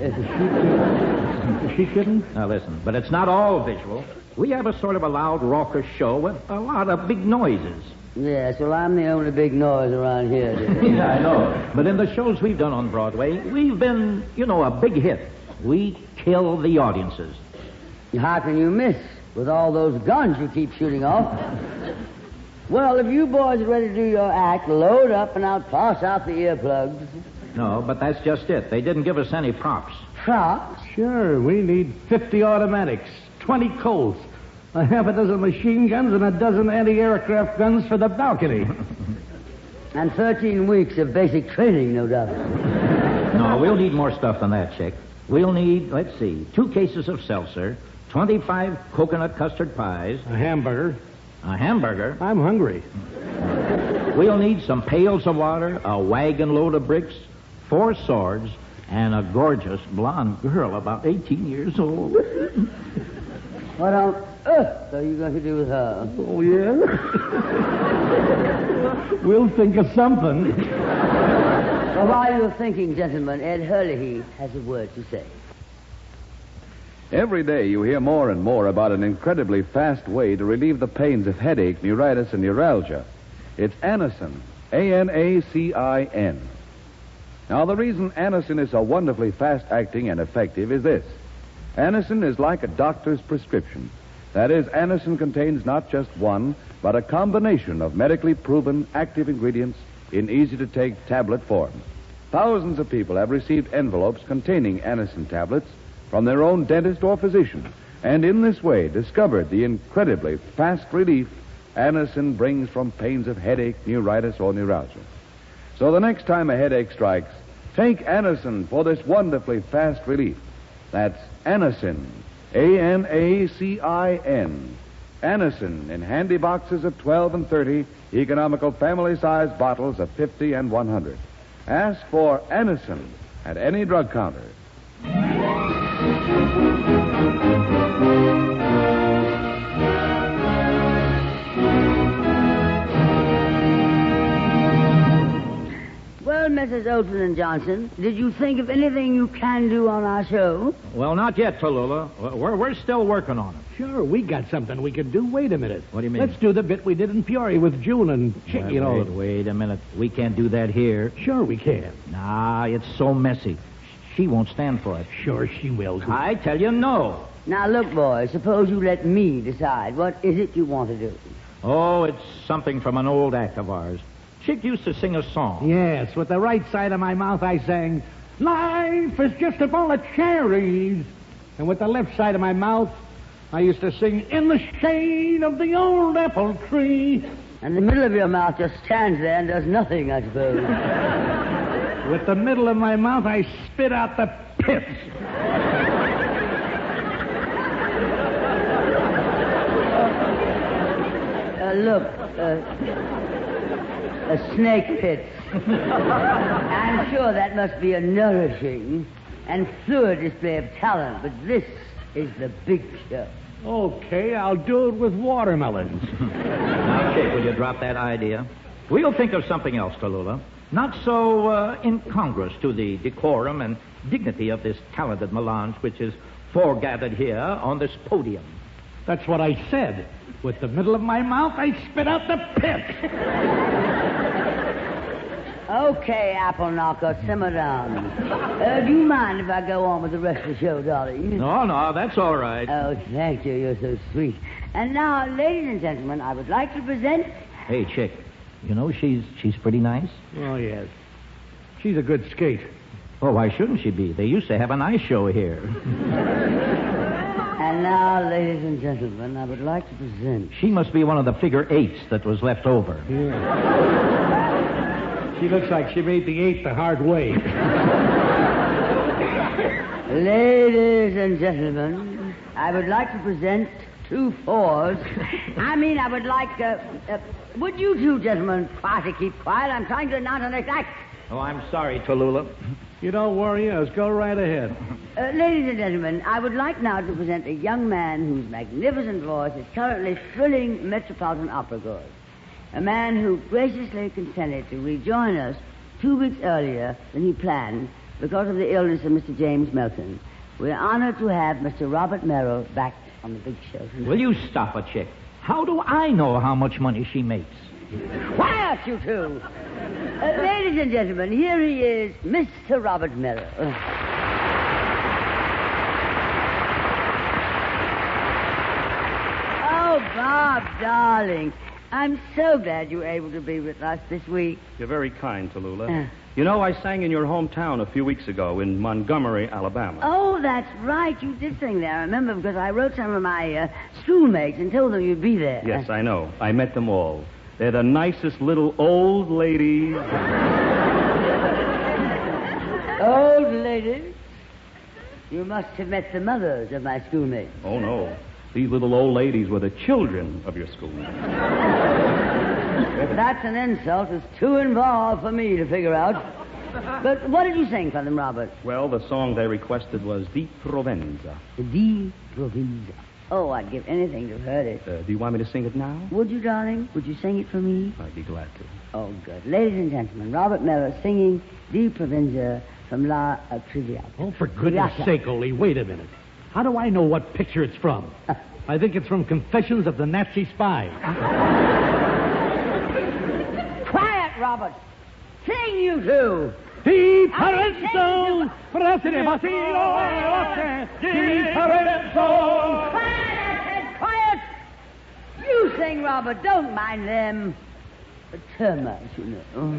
S8: She couldn't?
S10: Now, listen, but it's not all visual. We have a sort of a loud, raucous show with a lot of big noises.
S1: Yes, well, I'm the only big noise around here.
S10: Yeah, I know. But in the shows we've done on Broadway, we've been, a big hit. We kill the audiences.
S1: How can you miss with all those guns you keep shooting off? Well, if you boys are ready to do your act, load up and I'll toss out the earplugs.
S10: No, but that's just it. They didn't give us any props.
S1: Props?
S8: Sure, we need 50 automatics, 20 Colts, a half a dozen machine guns, and a dozen anti-aircraft guns for the balcony.
S1: And 13 weeks of basic training, no doubt.
S10: No, we'll need more stuff than that, Chick. We'll need, 2 cases of seltzer, 25 coconut custard pies.
S8: A hamburger.
S10: A hamburger?
S8: I'm hungry.
S10: We'll need some pails of water, a wagon load of bricks, 4 swords, and a gorgeous blonde girl about 18 years old.
S1: What on earth are you going to do with her?
S8: Oh, yeah? We'll think of something.
S1: Well, while you're thinking, gentlemen, Ed Hurley has a word to say.
S11: Every day you hear more and more about an incredibly fast way to relieve the pains of headache, neuritis, and neuralgia. It's Anacin. A-N-A-C-I-N. Now, the reason Anacin is so wonderfully fast-acting and effective is this. Anacin is like a doctor's prescription. That is, Anacin contains not just one, but a combination of medically proven active ingredients in easy-to-take tablet form. Thousands of people have received envelopes containing Anacin tablets from their own dentist or physician, and in this way discovered the incredibly fast relief Anacin brings from pains of headache, neuritis, or neuralgia. So the next time a headache strikes, take Anacin for this wonderfully fast relief. That's Anacin, A-N-A-C-I-N. Anacin in handy boxes of 12 and 30, economical family-sized bottles of 50 and 100. Ask for Anacin at any drug counter.
S1: Well, Mrs. Olsen and Johnson, did you think of anything you can do on our show?
S10: Well, not yet, Tallulah. We're still working on it.
S8: Sure, we got something we could do. Wait a minute.
S10: What do you mean?
S8: Let's do the bit we did in Peoria with June and Chick,
S10: Wait a minute. We can't do that here.
S8: Sure we can.
S10: Nah, it's so messy. She won't stand for it.
S8: Sure she will.
S10: I tell you no.
S1: Now, look, boys, suppose you let me decide. What is it you want to do?
S10: Oh, it's something from an old act of ours. Chick used to sing a song.
S8: Yes, with the right side of my mouth I sang, "Life is just a bowl of cherries." And with the left side of my mouth, I used to sing, "In the shade of the old apple tree."
S1: And the middle of your mouth just stands there and does nothing, I suppose.
S8: With the middle of my mouth, I spit out the pits.
S1: Look, a snake pit. I'm sure that must be a nourishing and fluid display of talent, but this is the big show.
S12: Okay, I'll do it with watermelons.
S10: Now, Chick, will you drop that idea? We'll think of something else, Tallulah. Not so incongruous to the decorum and dignity of this talented melange which is foregathered here on this podium.
S12: That's what I said. With the middle of my mouth, I spit out the pip.
S1: Okay, Apple Knocker, simmer down. Do you mind if I go on with the rest of the show, darling?
S10: No, that's all right.
S1: Oh, thank you. You're so sweet. And now, ladies and gentlemen, I would like to present...
S10: Hey, Chick, you know she's pretty nice?
S12: Oh, yes. She's a good skate.
S10: Oh, why shouldn't she be? They used to have an ice show here.
S1: And now, ladies and gentlemen, I would like to present...
S10: She must be one of the figure eights that was left over.
S12: Yeah. She looks like she made the 8 the hard way.
S1: Ladies and gentlemen, I would like to present 2 4s. I would like... would you two gentlemen try to keep quiet? I'm trying to announce the next act.
S10: Oh, I'm sorry, Tallulah.
S12: You don't worry us. Go right ahead.
S1: Ladies and gentlemen, I would like now to present a young man whose magnificent voice is currently filling Metropolitan Opera goers. A man who graciously consented to rejoin us 2 weeks earlier than he planned because of the illness of Mr. James Melton. We're honored to have Mr. Robert Merrill back on the big show tonight.
S10: Will you stop it, Chick? How do I know how much money she makes?
S1: Quiet, you two! Ladies and gentlemen, here he is, Mr. Robert Merrill. Oh, Bob, darling. I'm so glad you were able to be with us this week.
S13: You're very kind, Tallulah. You know, I sang in your hometown a few weeks ago in Montgomery, Alabama.
S1: Oh, that's right. You did sing there. I remember because I wrote some of my schoolmates and told them you'd be there.
S13: Yes, I know. I met them all. They're the nicest little old ladies.
S1: Old ladies? You must have met the mothers of my schoolmates.
S13: Oh, no. These little old ladies were the children of your school.
S1: If that's an insult, it's too involved for me to figure out. But what did you sing for them, Robert?
S13: Well, the song they requested was Di Provenza.
S1: Di Provenza. Oh, I'd give anything to have heard it.
S13: Do you want me to sing it now?
S1: Would you, darling? Would you sing it for me?
S13: I'd be glad to.
S1: Oh, good. Ladies and gentlemen, Robert Merrill singing Di Provenza from La Triviata.
S12: Oh, for goodness sake, Ole, wait a minute. How do I know what picture it's from? I think it's from Confessions of the Nazi Spy.
S1: Quiet, Robert. Sing, you two.
S12: Di Parenzo, Fratelli Basilo, Di Parenzo.
S1: Quiet. You sing, Robert. Don't mind them. Termites, you know.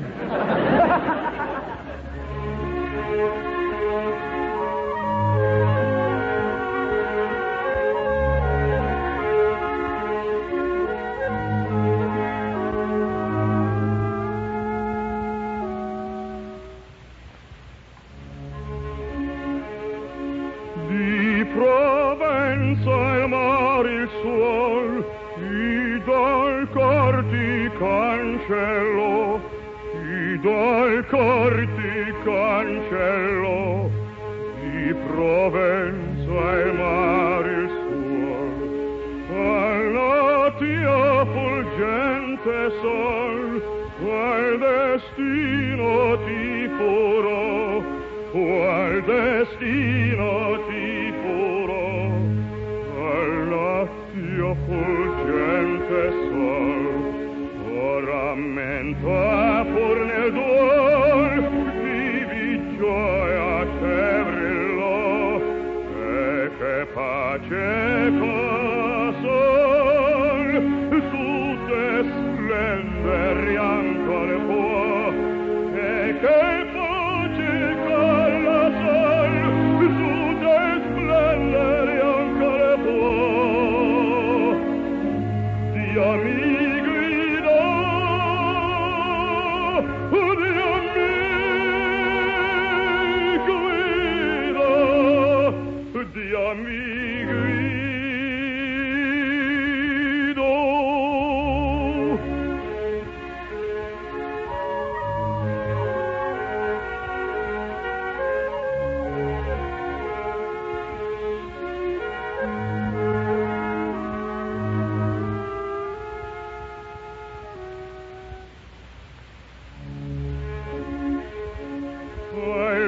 S7: dal corti cancello di Provenza e mare il suo alla tia fulgente sol qual destino ti furò qual destino ti furò alla tia fulgente sol rammenta pur nel duol vivi gioia che brillò e che pace cosol su te splendere ancora può e che pace cosol su te splendere ancora può Dio mi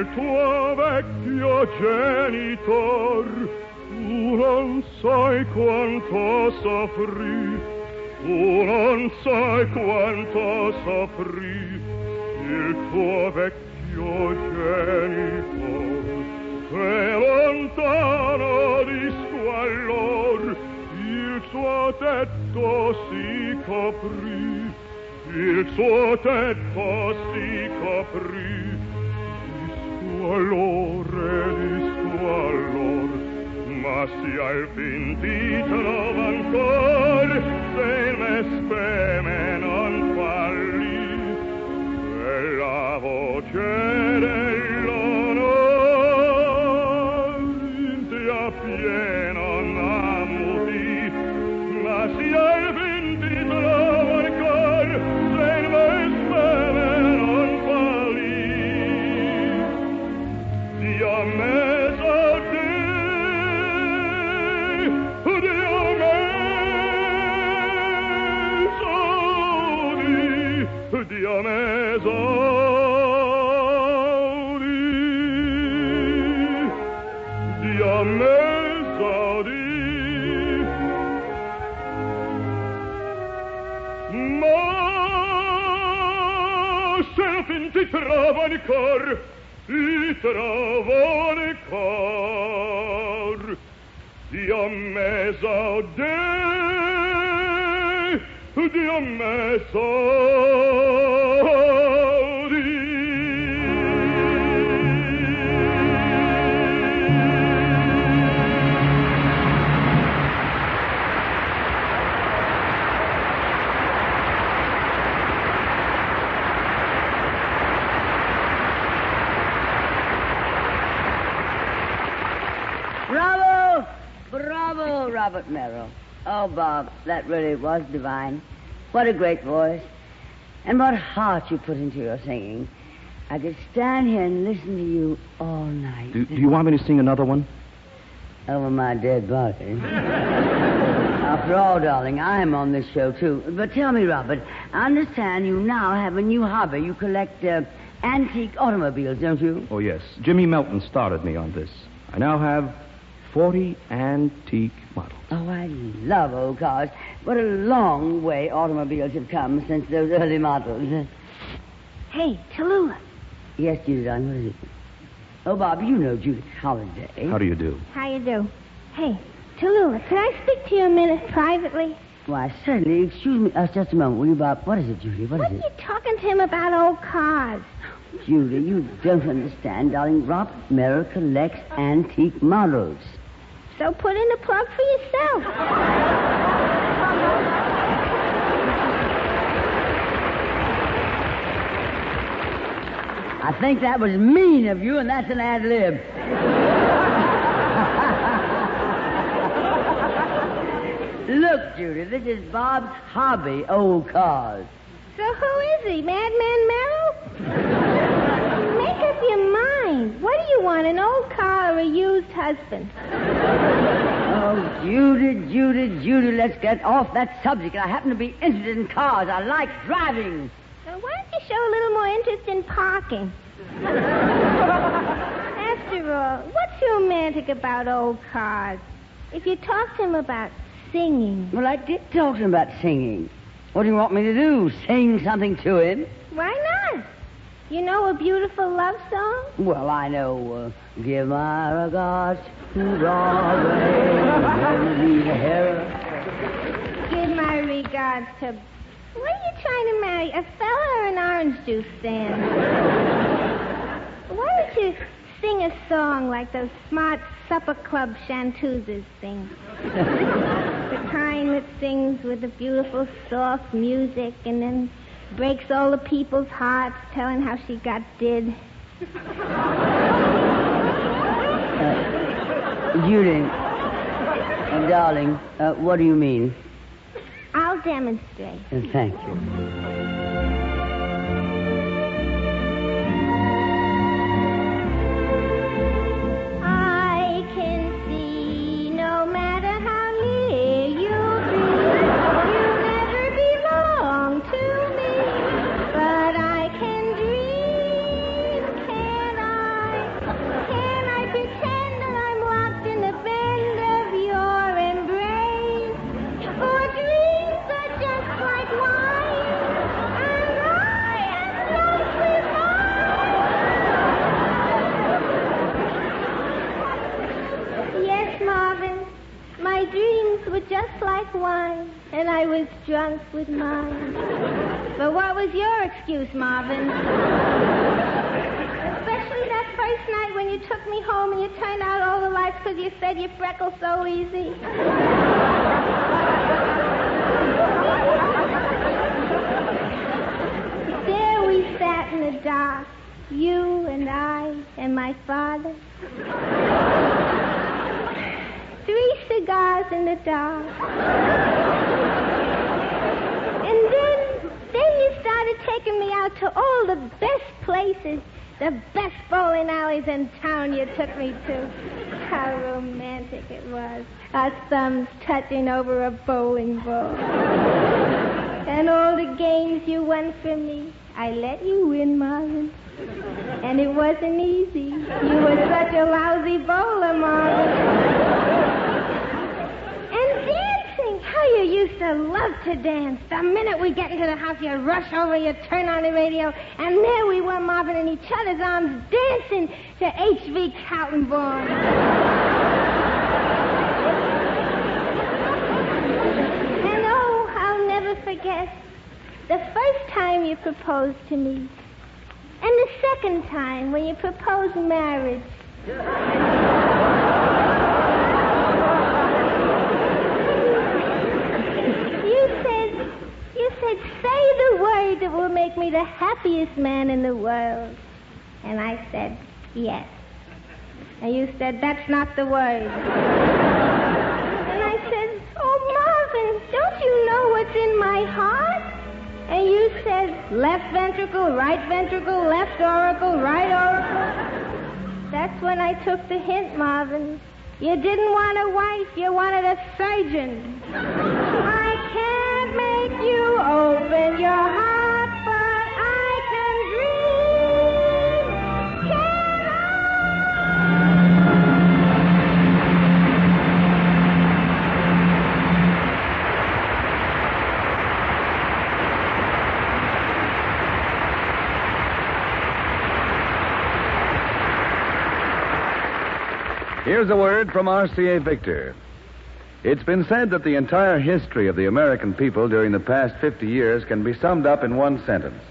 S14: il tuo vecchio genitor, tu non sai quanto soffrì, tu non sai quanto soffrì, il tuo vecchio genitor, è lontano di squallor, il suo tetto si coprì, il suo tetto si coprì di squallor, ma si al fin ti trova ancor, se il me speme non falli, e la voce dell'onor ti appieno n'ammuti, ma si al fin ti trova ancor, se il me speme non falli. Dio meso te, Dio meso di, Dio meso di, Dio meso di, ma se fin ti trovo ancor, ti trovo ancor, Dio meso de, Dio meso di.
S1: Bravo! Bravo, Robert Merrill. Oh, Bob, that really was divine. What a great voice. And what heart you put into your singing. I could stand here and listen to you all night.
S13: Do you want me to sing another one?
S1: Over my dead body. After all, darling, I'm on this show, too. But tell me, Robert, I understand you now have a new hobby. You collect antique automobiles, don't you?
S13: Oh, yes. Jimmy Melton started me on this. I now have 40 antique models.
S1: Oh, I love old cars. What a long way automobiles have come since those early models.
S6: Hey, Tallulah.
S1: Yes, Judy, darling, what is it? Oh, Bob, you know Judy Holliday.
S13: How do you do?
S6: How you do? Hey, Tallulah, could I speak to you a minute privately?
S1: Why, certainly. Excuse me just a moment, will you, Bob? What is it, Judy? What is
S6: are
S1: it?
S6: you talking to him about old cars?
S1: Judy, you don't understand, darling. Robert Merrill collects antique models.
S6: So put in a plug for yourself.
S1: I think that was mean of you, and that's an ad lib. Look, Judy, this is Bob's hobby, old cars.
S6: So who is he, Madman Merrill? Make up your mind. What do you want, an old car or a used husband?
S1: Oh, Judy, let's get off that subject. I happen to be interested in cars. I like driving.
S6: Now, why don't you show a little more interest in parking? After all, what's romantic about old cars? If you talk to him about singing...
S1: Well, I did talk to him about singing. What do you want me to do, sing something to him?
S6: Why not? You know a beautiful love song?
S1: Well, I know, give my regards to Broadway,
S6: Give my regards to... What are you trying to marry, a fella or an orange juice stand? Why don't you sing a song like those smart supper club chanteuses sing? The kind that sings with the beautiful soft music and then breaks all the people's hearts telling how she got did.
S1: Judy, darling, what do you mean?
S6: I'll demonstrate.
S1: Thank you.
S6: I can see no matter how near you be, you never belong to me. But I can dream, can I, wine, and I was drunk with mine. But what was your excuse, Marvin? Especially that first night when you took me home and you turned out all the lights because you said you freckle so easy. There we sat in the dark, you and I and my father. 3 cigars in the dark. And then you started taking me out to all the best places, the best bowling alleys in town you took me to. How romantic it was. Our thumbs touching over a bowling ball. And all the games you won for me. I let you win, Marvin. And it wasn't easy. You were such a lousy bowler, Marvin. And dancing. How you used to love to dance. The minute we get into the house, you rush over, you turn on the radio, and there we were, Marvin, in each other's arms, dancing to H.V. Kaltenborn. And oh, I'll never forget the first time you proposed to me. And the second time when you proposed marriage. You said, say the word that will make me the happiest man in the world. And I said, yes. And you said, that's not the word. And I said, oh, Marvin, don't you know what's in my heart? And you said, left ventricle, right ventricle, left auricle, right auricle. That's when I took the hint, Marvin. You didn't want a wife, you wanted a surgeon. I can't make you open your heart, but I can dream. Can I?
S11: Here's a word from RCA Victor. It's been said that the entire history of the American people during the past 50 years can be summed up in one sentence.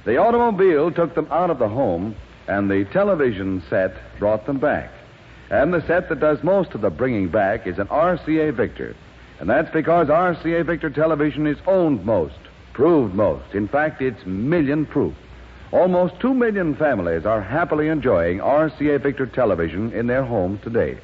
S11: The automobile took them out of the home, and the television set brought them back. And the set that does most of the bringing back is an RCA Victor. And that's because RCA Victor television is owned most, proved most. In fact, it's million proof. Almost 2 million families are happily enjoying RCA Victor television in their homes today.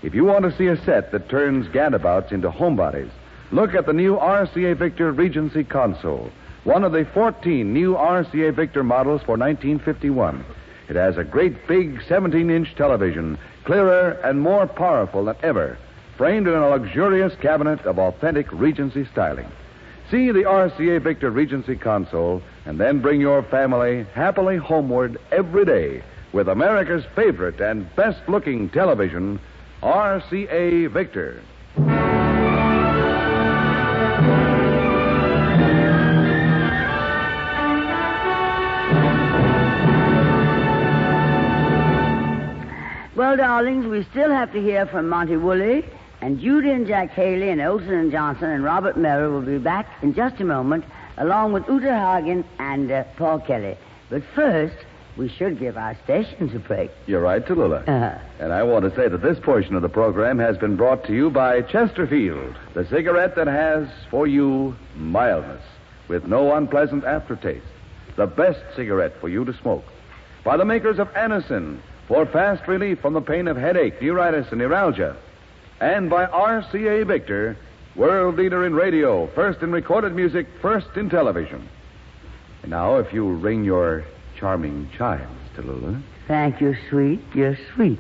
S11: If you want to see a set that turns gadabouts into homebodies, look at the new RCA Victor Regency console, one of the 14 new RCA Victor models for 1951. It has a great big 17-inch television, clearer and more powerful than ever, framed in a luxurious cabinet of authentic Regency styling. See the RCA Victor Regency console and then bring your family happily homeward every day with America's favorite and best-looking television, RCA Victor.
S1: Well, darlings, we still have to hear from Monty Woolley, and Judy and Jack Haley and Olsen and Johnson and Robert Merrill will be back in just a moment, along with Uta Hagen and Paul Kelly. But first, we should give our stations a break.
S11: You're right, Tallulah. And I want to say that this portion of the program has been brought to you by Chesterfield, the cigarette that has, for you, mildness, with no unpleasant aftertaste. The best cigarette for you to smoke. By the makers of Anacin, for fast relief from the pain of headache, neuritis, and neuralgia. And by RCA Victor, world leader in radio, first in recorded music, first in television. And now, if you ring your charming chimes, Tallulah.
S1: Thank you, sweet. You're sweet.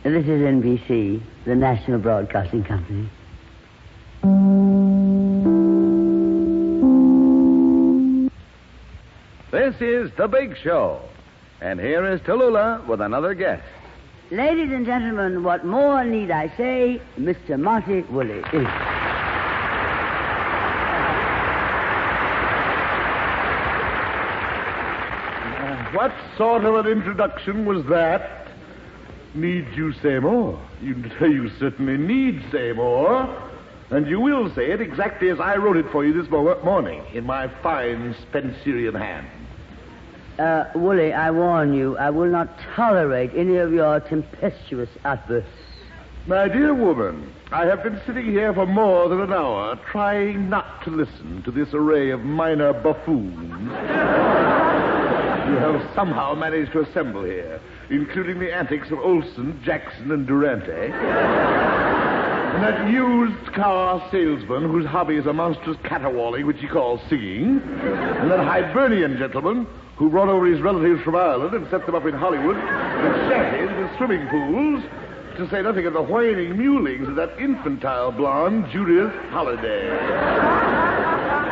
S1: This is NBC, the National Broadcasting Company.
S11: This is The Big Show. And here is Tallulah with another guest.
S1: Ladies and gentlemen, what more need I say? Mr. Monty Woolley.
S15: What sort of an introduction was that? Need you say more? You certainly need say more. And you will say it exactly as I wrote it for you this morning in my fine Spencerian hand.
S1: Woolley, I warn you, I will not tolerate any of your tempestuous outbursts.
S15: My dear woman, I have been sitting here for more than an hour trying not to listen to this array of minor buffoons you have somehow managed to assemble here, including the antics of Olsen, Jackson, and Durante, and that used car salesman whose hobby is a monstrous caterwauling which he calls singing, and that Hibernian gentleman who brought over his relatives from Ireland and set them up in Hollywood with shanties with swimming pools, to say nothing of the whining mewlings of that infantile blonde, Judith Holliday.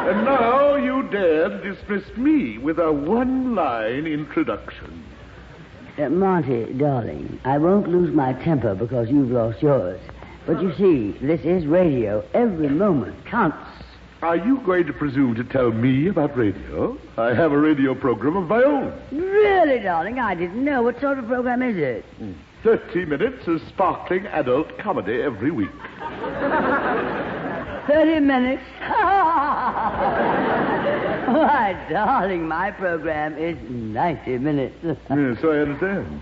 S15: And now you dare dismiss me with a one-line introduction.
S1: Monty, darling, I won't lose my temper because you've lost yours. But you see, this is radio. Every moment counts.
S15: Are you going to presume to tell me about radio? I have a radio program of my own.
S1: Really, darling? I didn't know. What sort of program is it?
S15: 30 minutes of sparkling adult comedy every week.
S1: 30 minutes? Why, darling, my program is 90 minutes.
S15: Yes, so I understand.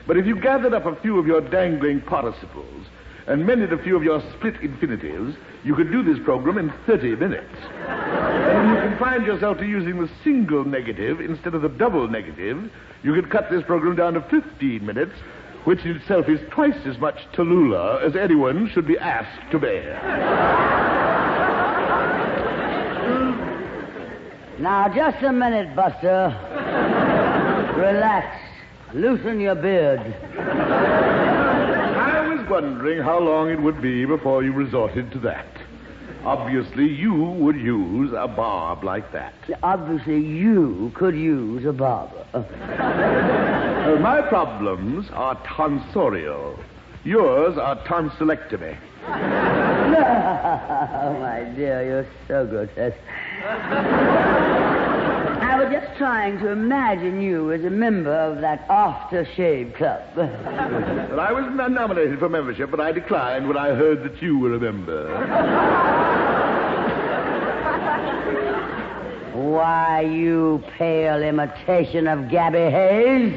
S15: But if you gathered up a few of your dangling participles and mended a few of your split infinitives, you could do this program in 30 minutes. And if you confined yourself to using the single negative instead of the double negative, you could cut this program down to 15 minutes, which in itself is twice as much Tallulah as anyone should be asked to bear.
S1: Now, just a minute, Buster. Relax. Loosen your beard.
S15: I was wondering how long it would be before you resorted to that. Obviously, you would use a barb like that.
S1: Obviously, you could use a barber.
S15: My problems are tonsorial. Yours are tonsillectomy.
S1: Oh, my dear, you're so grotesque. I was just trying to imagine you as a member of that aftershave club.
S15: Well, I was nominated for membership, but I declined when I heard that you were a member.
S1: Why, you pale imitation of Gabby Hayes.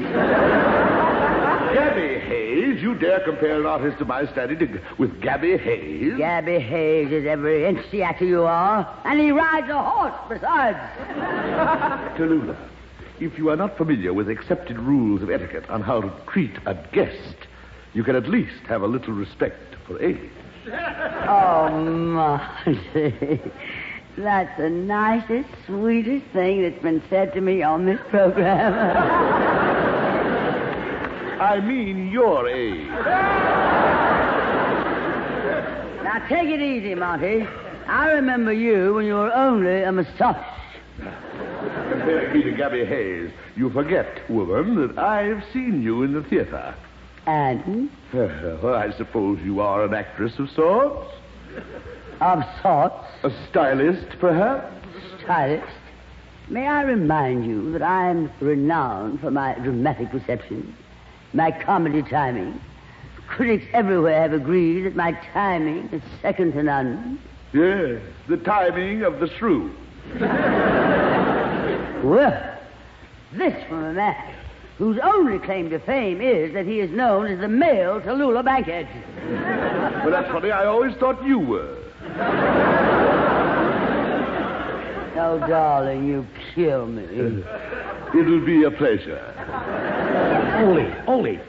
S15: Gabby Hayes? You dare compare an artist of my standing with Gabby Hayes?
S1: Gabby Hayes is every inch the actor you are, and he rides a horse besides.
S15: Tallulah, if you are not familiar with accepted rules of etiquette on how to treat a guest, you can at least have a little respect for age.
S1: Oh, Monty. That's the nicest, sweetest thing that's been said to me on this program.
S15: I mean your age.
S1: Now, take it easy, Monty. I remember you when you were only a moustache.
S15: Comparing me to Gabby Hayes, you forget, woman, that I've seen you in the theater.
S1: And?
S15: Well, I suppose you are an actress of sorts.
S1: Of sorts?
S15: A stylist, perhaps?
S1: Stylist? May I remind you that I'm renowned for my dramatic reception, my comedy timing. Critics everywhere have agreed that my timing is second to none.
S15: Yes, the timing of the shrew.
S1: Well, this from a man whose only claim to fame is that he is known as the male Tallulah Bankhead.
S15: Well, that's funny. I always thought you were.
S1: Oh, darling, you kill me.
S15: It'll be a pleasure.
S12: Ole,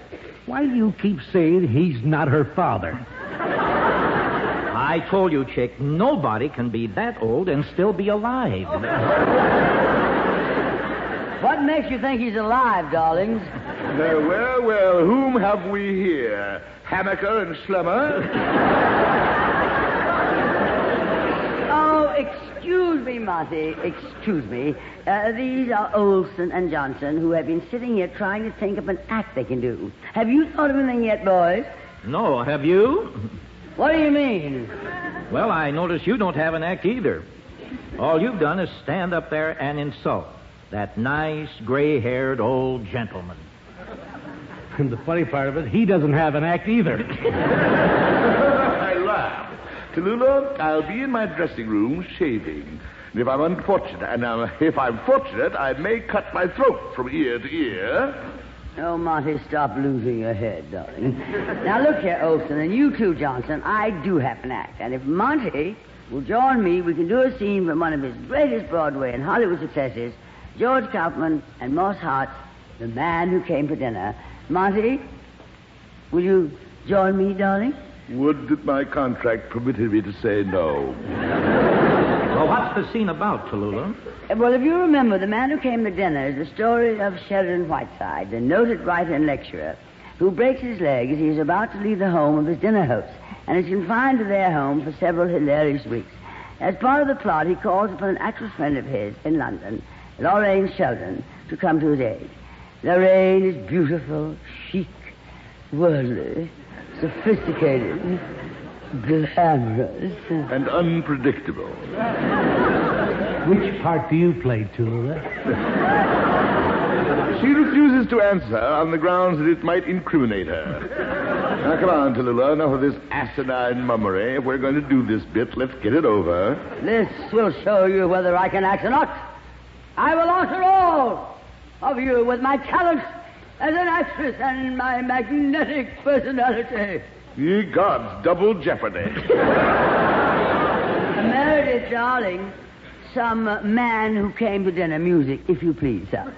S12: why do you keep saying he's not her father?
S10: I told you, chick, nobody can be that old and still be alive.
S1: What makes you think he's alive, darlings?
S15: Well, whom have we here? Hammaker and Schlemmer?
S1: Oh, excuse me, Monty. Excuse me. These are Olsen and Johnson, who have been sitting here trying to think of an act they can do. Have you thought of anything yet, boys?
S10: No, have you?
S1: What do you mean?
S10: Well, I notice you don't have an act either. All you've done is stand up there and insult that nice, gray-haired old gentleman.
S12: And the funny part of it, he doesn't have an act either.
S15: I laugh. Tallulah, I'll be in my dressing room shaving. And if I'm fortunate, I may cut my throat from ear to ear.
S1: Oh, Monty, stop losing your head, darling. Now, look here, Olsen, and you too, Johnson. I do have an act. And if Monty will join me, we can do a scene from one of his greatest Broadway and Hollywood successes, George Kaufman and Moss Hart's The Man Who Came for Dinner. Monty, will you join me, darling?
S15: Would that my contract permitted me to say no.
S10: Well, what's the scene about, Tallulah?
S1: Well, if you remember, The Man Who Came to Dinner is the story of Sheridan Whiteside, the noted writer and lecturer, who breaks his leg as he is about to leave the home of his dinner hosts, and is confined to their home for several hilarious weeks. As part of the plot, he calls upon an actress friend of his in London, Lorraine Sheldon, to come to his aid. Lorraine is beautiful, chic, worldly, sophisticated, glamorous,
S15: and unpredictable.
S12: Which part do you play, Tallulah?
S15: She refuses to answer on the grounds that it might incriminate her. Now, come on, Tallulah. Enough of this asinine mummery. If we're going to do this bit, let's get it over.
S1: This will show you whether I can act or not. I will answer all of you with my talent as an actress and my magnetic personality.
S15: Ye gods, double jeopardy.
S1: Meredith, darling, some Man Who Came to Dinner music, if you please, sir.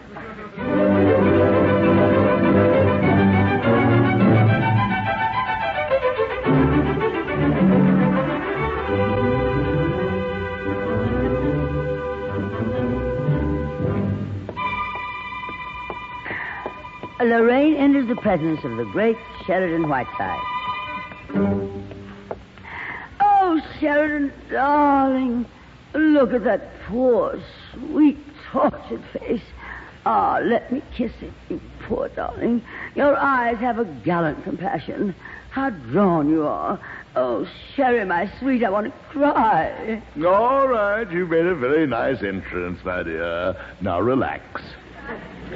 S1: Lorraine enters the presence of the great Sheridan Whiteside. Oh, Sheridan, darling, look at that poor, sweet, tortured face. Ah, let me kiss it, you poor darling. Your eyes have a gallant compassion. How drawn you are. Oh, Sherry, my sweet, I want to cry.
S15: All right, you made a very nice entrance, my dear. Now relax.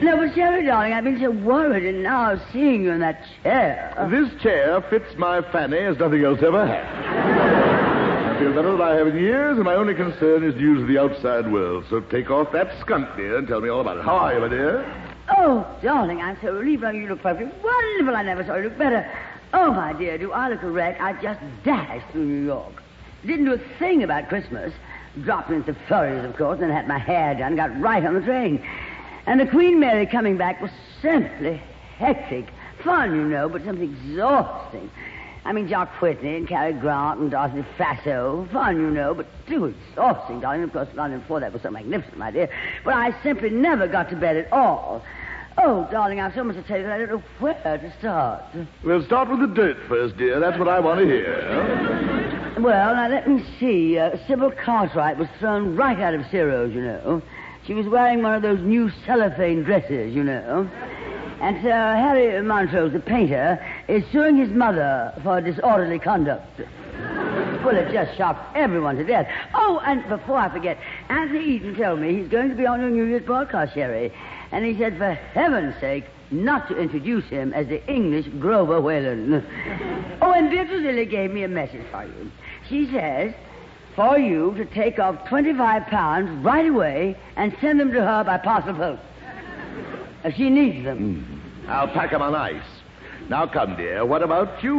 S1: No, but Sherry, darling, I've been so worried, and now seeing you in that chair.
S15: This chair fits my fanny as nothing else ever has. I feel better than I have in years, and my only concern is to use the outside world. So take off that skunk, dear, and tell me all about it. How are you, my dear?
S1: Oh, darling, I'm so relieved. Oh, you look perfectly wonderful. I never saw you look better. Oh, my dear, do I look a wreck? I just dashed through New York. Didn't do a thing about Christmas. Dropped into Florida, of course, and had my hair done. Got right on the train. And the Queen Mary coming back was simply hectic. Fun, you know, but something exhausting. I mean, Jock Whitney and Cary Grant and Dorothy Faso. Fun, you know, but too exhausting, darling. Of course, London before that was so magnificent, my dear. But I simply never got to bed at all. Oh, darling, I've so much to tell you that I don't know where to start.
S15: We'll start with the dirt first, dear. That's what I want to hear.
S1: Well, now, let me see. Sybil Cartwright was thrown right out of Ciro's, you know. She was wearing one of those new cellophane dresses, you know. And Sir Harry Montrose, the painter, is suing his mother for disorderly conduct. Well, it just shocked everyone to death. Oh, and before I forget, Anthony Eden told me he's going to be on your New Year's broadcast, Sherry. And he said, for heaven's sake, not to introduce him as the English Grover Whalen. Oh, and Beatrice Lilly gave me a message for you. She says, for you to take off 25 pounds right away and send them to her by parcel post. She needs them.
S15: I'll pack them on ice. Now come, dear, what about you?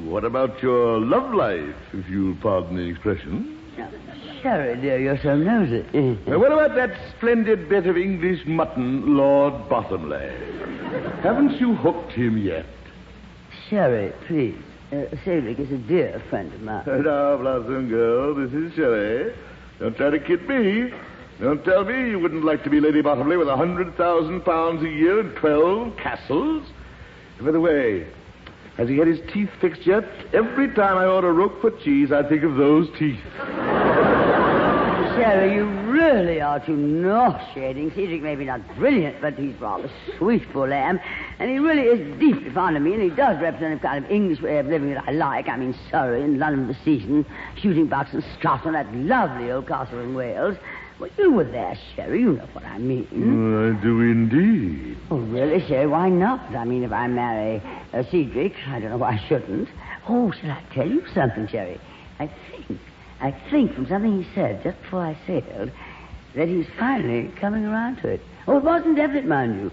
S15: What about your love life, if you'll pardon the expression?
S1: Sherry, dear, you're so nosy.
S15: What about that splendid bit of English mutton, Lord Bottomley? Haven't you hooked him yet?
S1: Sherry, please. Cedric is a dear friend of mine.
S15: Now, Blossom girl, this is Sherry. Don't try to kid me. Don't tell me you wouldn't like to be Lady Bottomley with 100,000 pounds a year and 12 castles. By the way, has he had his teeth fixed yet? Every time I order Roquefort cheese, I think of those teeth.
S1: Sherry, you really are too nauseating. Cedric may be not brilliant, but he's rather sweet, poor lamb. And he really is deeply fond of me, and he does represent a kind of English way of living that I like. I mean, Surrey and London for the season, shooting box in Scotland, that lovely old castle in Wales. Well, you were there, Sherry. You know what I mean.
S15: I do indeed.
S1: Oh, really, Sherry? Why not? I mean, if I marry Cedric, I don't know why I shouldn't. Oh, shall I tell you something, Sherry? I think from something he said just before I sailed that he's finally coming around to it. Oh, it wasn't definite, mind you.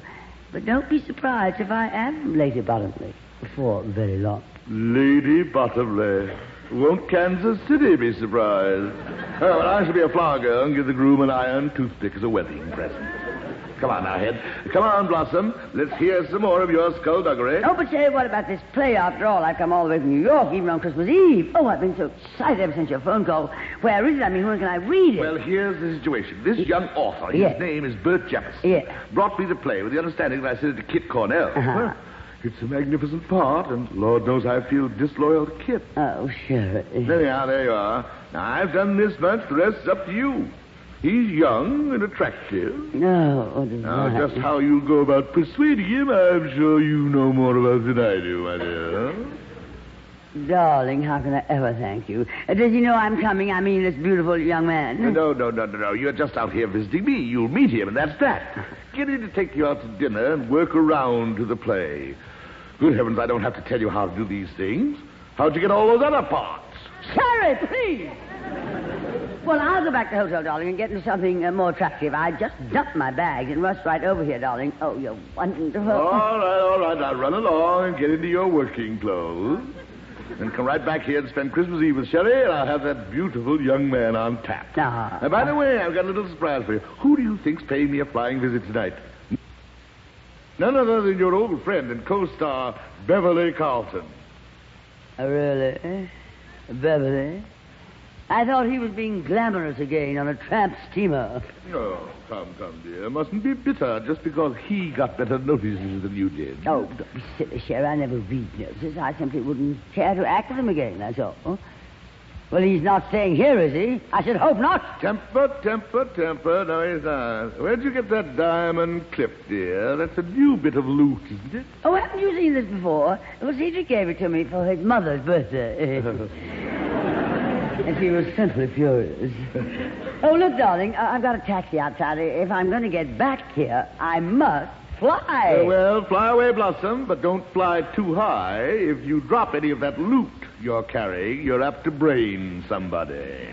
S1: But don't be surprised if I am Lady Bottomley before very long.
S15: Lady Bottomley. Won't Kansas City be surprised? Oh, well, I shall be a flower girl and give the groom an iron toothpick as a wedding present. Come on now, Head. Come on, Blossom. Let's hear some more of your skullduggery.
S1: Oh, but say, what about this play after all? I've come all the way from New York, even on Christmas Eve. Oh, I've been so excited ever since your phone call. Where is it? I mean, when can I read it?
S15: Well, here's the situation. This young author, his name is Bert Jefferson, brought me the play with the understanding that I sent it to Kit Cornell. Well, it's a magnificent part, and Lord knows I feel disloyal to Kit.
S1: Oh, sure.
S15: There you are. Now, I've done this much. The rest's up to you. He's young and attractive.
S1: No.
S15: Now, just how you go about persuading him, I'm sure you know more about than I do, my dear.
S1: Darling, how can I ever thank you? Does he know I'm coming? I mean, this beautiful young man.
S15: No. You're just out here visiting me. You'll meet him, and that's that. Get him to take you out to dinner and work around to the play. Good heavens, I don't have to tell you how to do these things. How'd you get all those other parts?
S1: Sherry, please! Well, I'll go back to the hotel, darling, and get into something more attractive. I just dumped my bags and rushed right over here, darling. Oh, you're wonderful.
S15: All right. Now run along and get into your working clothes. And come right back here and spend Christmas Eve with Sherry, and I'll have that beautiful young man on tap. And by the way, I've got a little surprise for you. Who do you think's paying me a flying visit tonight? None other than your old friend and co-star, Beverly Carlton.
S1: Oh, really? Beverly? I thought he was being glamorous again on a tramp steamer.
S15: Oh, come, dear. Mustn't be bitter just because he got better notices than you did.
S1: Oh, don't be silly, Sherry. I never read notices. I simply wouldn't care to act with him again, that's all. Well, he's not staying here, is he? I should hope not.
S15: Temper. No, he's not. Where'd you get that diamond clip, dear? That's a new bit of loot, isn't it?
S1: Oh, haven't you seen this before? Well, Cedric gave it to me for his mother's birthday. And she was simply furious. Oh, look, darling, I've got a taxi outside. If I'm going to get back here, I must fly.
S15: Well, fly away, Blossom, but don't fly too high. If you drop any of that loot you're carrying, you're apt to brain somebody.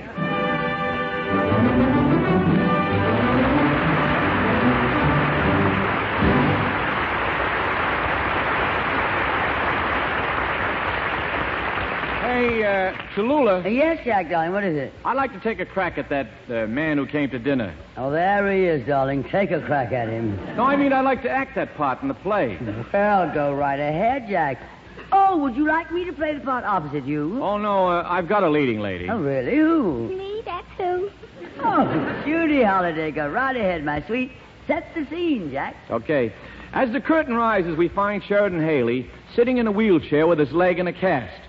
S3: Hey, Cholula.
S1: Yes, Jack, darling, what is it?
S3: I'd like to take a crack at that man who came to dinner.
S1: Oh, there he is, darling. Take a crack at him.
S3: No, I mean I'd like to act that part in the play.
S1: Well, go right ahead, Jack. Oh, would you like me to play the part opposite you?
S3: Oh, no, I've got a leading lady.
S1: Oh, really? Who?
S6: Me, that's who.
S1: Oh, Judy Holliday. Go right ahead, my sweet. Set the scene, Jack.
S3: Okay. As the curtain rises, we find Sheridan Haley sitting in a wheelchair with his leg in a cast.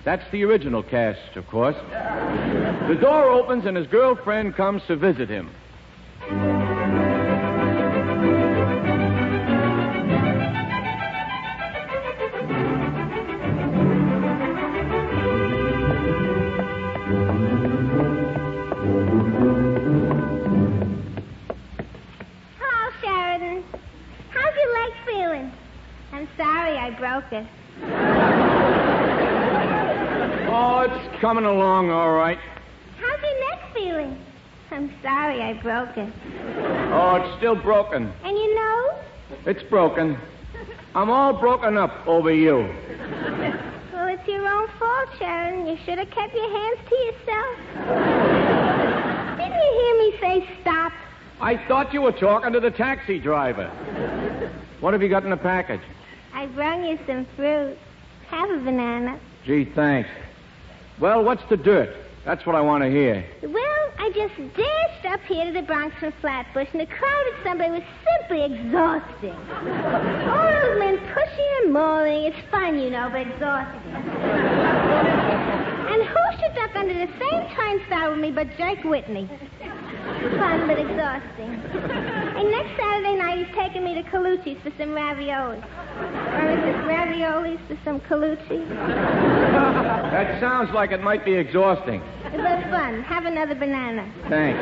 S3: That's the original cast, of course. The door opens and his girlfriend comes to visit him.
S6: Hello, Sheridan. How's your leg feeling? I'm sorry I broke it.
S3: Oh, it's coming along all right.
S6: How's your neck feeling? I'm sorry I broke it.
S3: Oh, it's still broken.
S6: And your nose?
S3: It's broken. I'm all broken up over you.
S6: Well, it's your own fault, Sharon. You should have kept your hands to yourself. Didn't you hear me say stop?
S3: I thought you were talking to the taxi driver. What have you got in the package?
S6: I brung you some fruit. Have a banana.
S3: Gee, thanks. Well, what's the dirt? That's what I want to hear.
S6: Well, I just dashed up here to the Bronx from Flatbush, and the crowd at Sunday was simply exhausting. All those men pushing and mauling. It's fun, you know, but exhausting. And who should duck under the same turnstile with me but Jake Whitney? Fun, but exhausting. And next Saturday night, he's taking me to Colucci's for some raviolis. Or is it raviolis for some Colucci?
S3: That sounds like it might be exhausting.
S6: But fun. Have another banana.
S3: Thanks.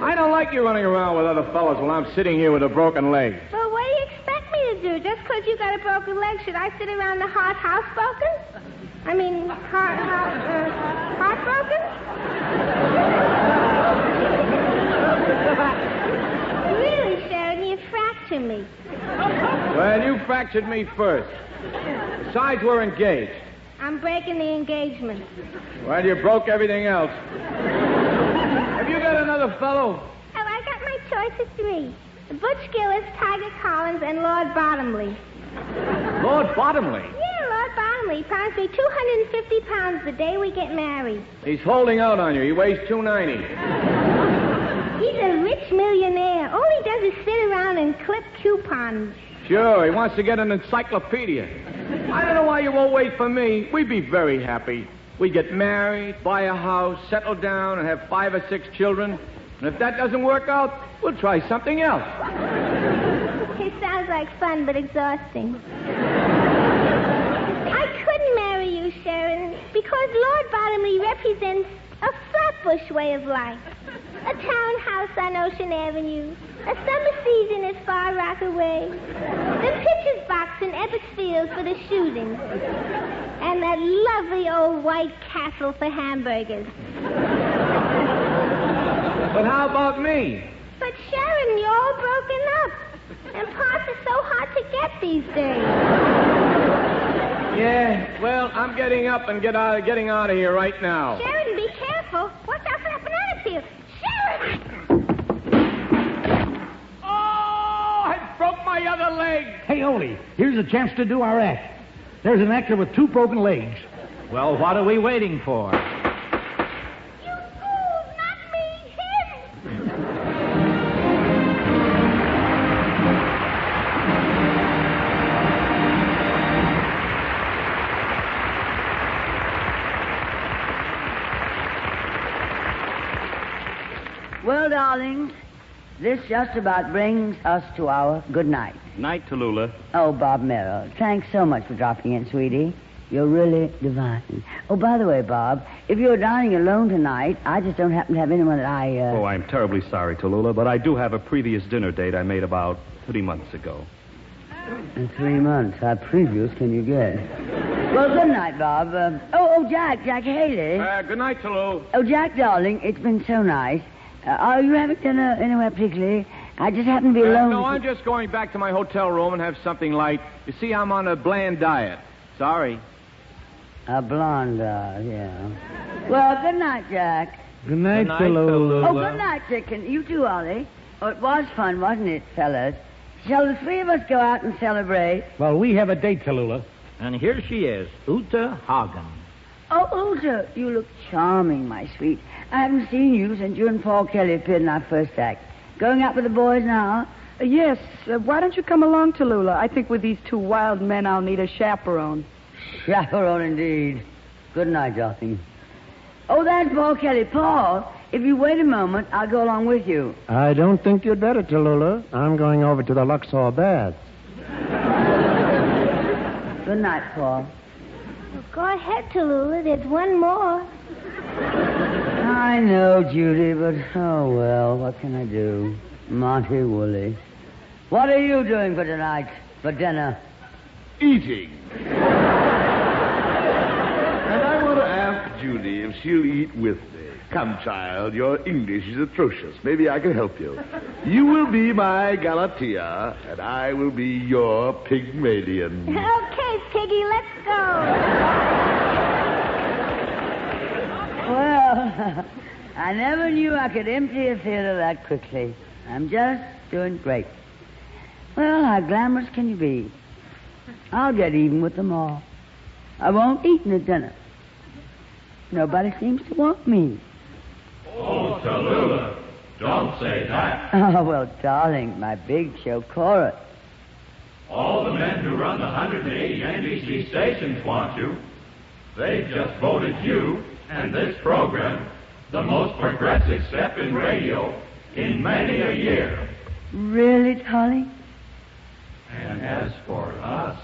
S3: I don't like you running around with other fellas while I'm sitting here with a broken leg.
S6: Well, what do you expect me to do? Just because you got a broken leg, should I sit around the hot house broken? I mean, heartbroken? Really, Sharon, you fractured me.
S3: Well, you fractured me first. Besides, we're engaged.
S6: I'm breaking the engagement.
S3: Well, you broke everything else. Have you got another fellow?
S6: Oh, I got my choice of three. Butch Gillis, Tiger Collins, and Lord Bottomley.
S3: Lord Bottomley?
S6: Yeah, Lord Bottomley promised me 250 pounds the day we get married.
S3: He's holding out on you. He weighs 290.
S6: He's a rich millionaire. All he does is sit around and clip coupons.
S3: Sure, he wants to get an encyclopedia. I don't know why you won't wait for me. We'd be very happy. We'd get married, buy a house, settle down, and have 5 or 6 children. And if that doesn't work out, we'll try something else.
S6: It sounds like fun, but exhausting. I couldn't marry you, Sharon, because Lord Bottomley represents a Flatbush way of life. A townhouse on Ocean Avenue. A summer season at Far Rockaway. The pitcher's box in Ebbets Field for the shooting. And that lovely old White Castle for hamburgers.
S3: But how about me?
S6: But Sharon, you're all broken up. And parts are so hard to get these days.
S3: Yeah, well, I'm getting up and getting out of here right now.
S6: Sharon, be careful. Watch out for that banana peel. Sharon!
S3: Oh, I broke my other leg.
S12: Hey, Ole, here's a chance to do our act. There's an actor with 2 broken legs.
S10: Well, what are we waiting for?
S6: You fool, not me, him!
S1: Well, darlings, this just about brings us to our good night.
S13: Night, Tallulah.
S1: Oh, Bob Merrill, thanks so much for dropping in, sweetie. You're really divine. Oh, by the way, Bob, if you're dining alone tonight, I just don't happen to have anyone that I,
S13: Oh, I'm terribly sorry, Tallulah, but I do have a previous dinner date I made about 3 months ago.
S1: In 3 months, how previous can you get? Well, good night, Bob. Jack Haley.
S3: Good night, Tallulah.
S1: Oh, Jack, darling, it's been so nice. Are you having dinner anywhere particularly? I just happen to be alone.
S3: No, I'm just going back to my hotel room and have something light. You see, I'm on a bland diet. Sorry.
S1: A blonde, yeah. Well, good night, Jack.
S8: Good night, Tallulah.
S1: Oh, good night, Chicken. You too, Ollie. Oh, it was fun, wasn't it, fellas? Shall the 3 of us go out and celebrate?
S12: Well, we have a date, Tallulah.
S10: And here she is, Uta Hagen.
S1: Oh, Uta, you look charming, my sweet. I haven't seen you since you and Paul Kelly appeared in our first act. Going out with the boys now?
S2: Yes. Why don't you come along, Tallulah? I think with these 2 wild men, I'll need a chaperone.
S1: Chaperone, indeed. Good night, darling. Oh, that's Paul Kelly. Paul, if you wait a moment, I'll go along with you.
S8: I don't think you'd better, Tallulah. I'm going over to the Luxor Baths.
S1: Good night, Paul.
S6: Well, go ahead, Tallulah. There's one more.
S1: I know, Judy, but oh well, what can I do? Monty, Woolley. What are you doing for tonight, for dinner?
S15: Eating. And I want to ask Judy if she'll eat with me. Come, child, your English is atrocious. Maybe I can help you. You will be my Galatea, and I will be your Pygmalion.
S6: Okay, Piggy, let's go.
S1: Well, I never knew I could empty a theater that quickly. I'm just doing great. Well, how glamorous can you be? I'll get even with them all. I won't eat in at dinner. Nobody seems to want me.
S7: Oh, Tallulah, don't say that.
S1: Oh, well, darling, my big show chorus.
S7: All the men who run the 180 NBC stations want you. They've just voted you and this program the most progressive step in radio in many a year.
S1: Really, darling?
S7: And as for us,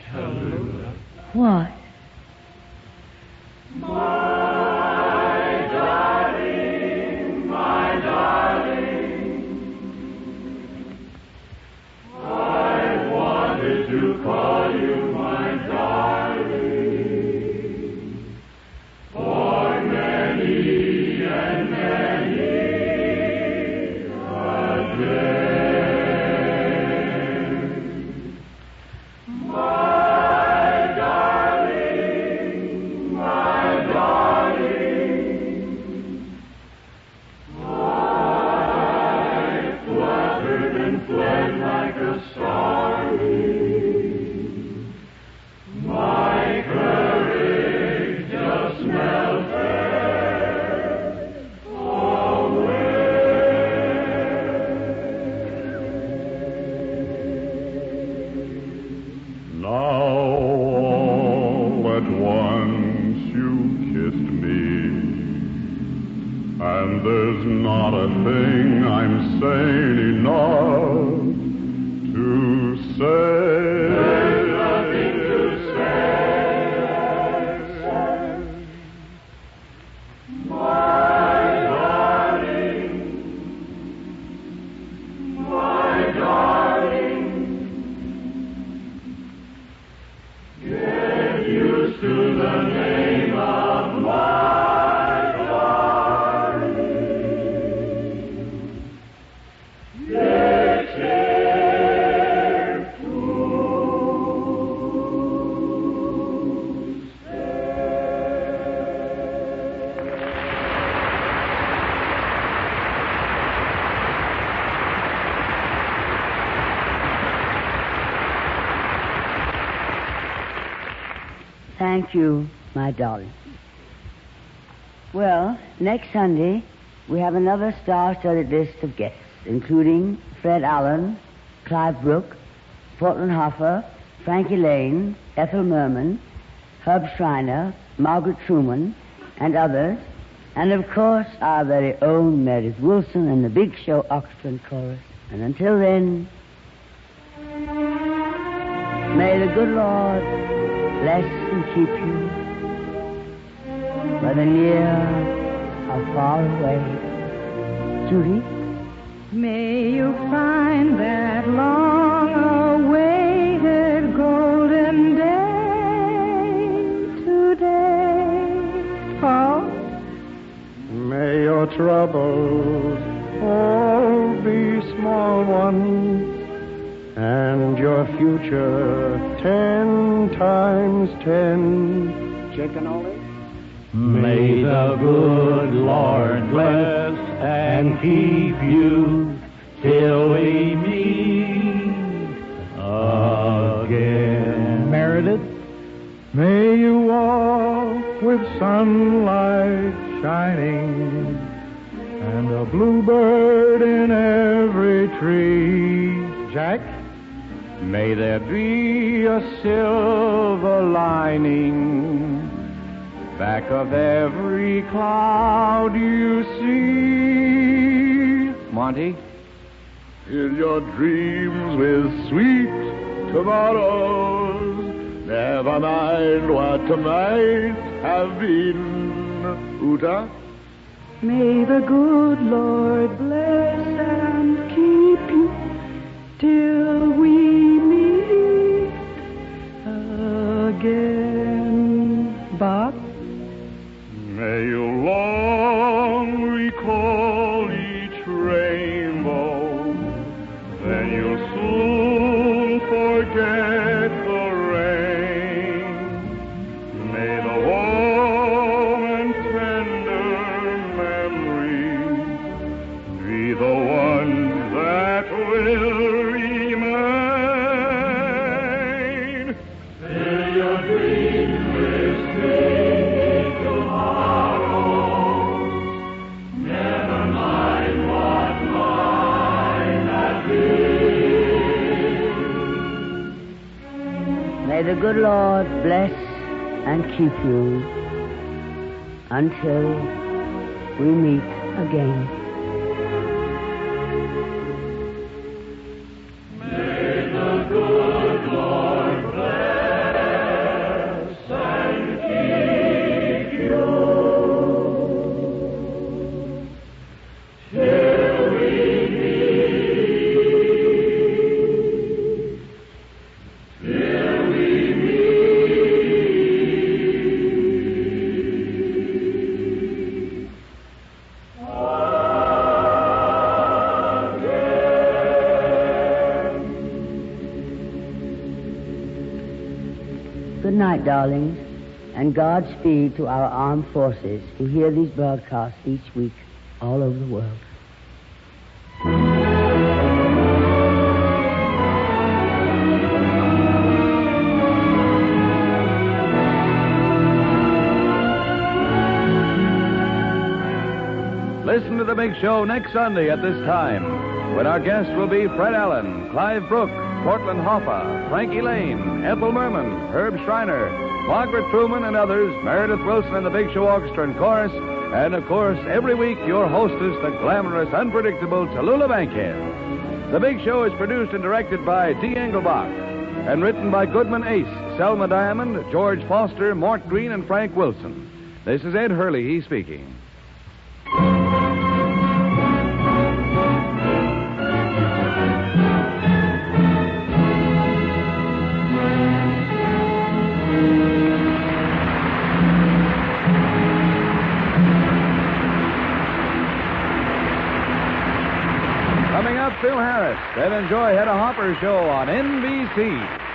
S7: Tallulah.
S1: What?
S7: My darling, my darling, I wanted to call you my darling.
S16: Now all at once you kissed me, and there's not a thing I'm sane enough to say.
S7: There's nothing to say. My darling, my darling, get used to the name of my darling. Take care to
S1: Thank you, my darling. Well, next Sunday, we have another star-studded list of guests, including Fred Allen, Clive Brooke, Portland Hoffa, Frankie Lane, Ethel Merman, Herb Schreiner, Margaret Truman, and others, and of course our very own Meredith Wilson and the Big Show Orchestra and Chorus. And until then, may the good Lord bless and keep you, whether near or far away. Judy?
S17: May you find that long-awaited golden day today. Paul?
S8: May your troubles all be small ones, and your future 10 times 10.
S2: Chicken Ollie?
S10: May the good Lord bless and keep you till we meet again.
S4: Meredith? May you walk with sunlight shining and a bluebird in every tree. Jack?
S3: May there be a silver lining back of every cloud you see. Monty?
S15: In your dreams with sweet tomorrows, never mind what might have been. Uta?
S17: May the good Lord bless and keep you till we meet again. Bob?
S16: May you long recall each rainbow, then you'll soon forget the rain. May the warm and tender memories be the ones that will remain.
S7: Fill your dreams with sweet tomorrows. Never mind what might have been.
S1: May the good Lord bless and keep you until we meet again.
S7: May the good Lord bless and keep you till we meet. Till we meet.
S1: Good night, darlings, and Godspeed to our armed forces who hear these broadcasts each week all over the world.
S11: Listen to The Big Show next Sunday at this time, when our guests will be Fred Allen, Clive Brooke, Portland Hoffa, Frankie Lane, Ethel Merman, Herb Schreiner, Margaret Truman, and others, Meredith Wilson and the Big Show Orchestra and Chorus, and, of course, every week, your hostess, the glamorous, unpredictable Tallulah Bankhead. The Big Show is produced and directed by T. Engelbach and written by Goodman Ace, Selma Diamond, George Foster, Mort Green, and Frank Wilson. This is Ed Hurley speaking. Coming up, Phil Harris. Then enjoy Hedda Hopper's show on NBC.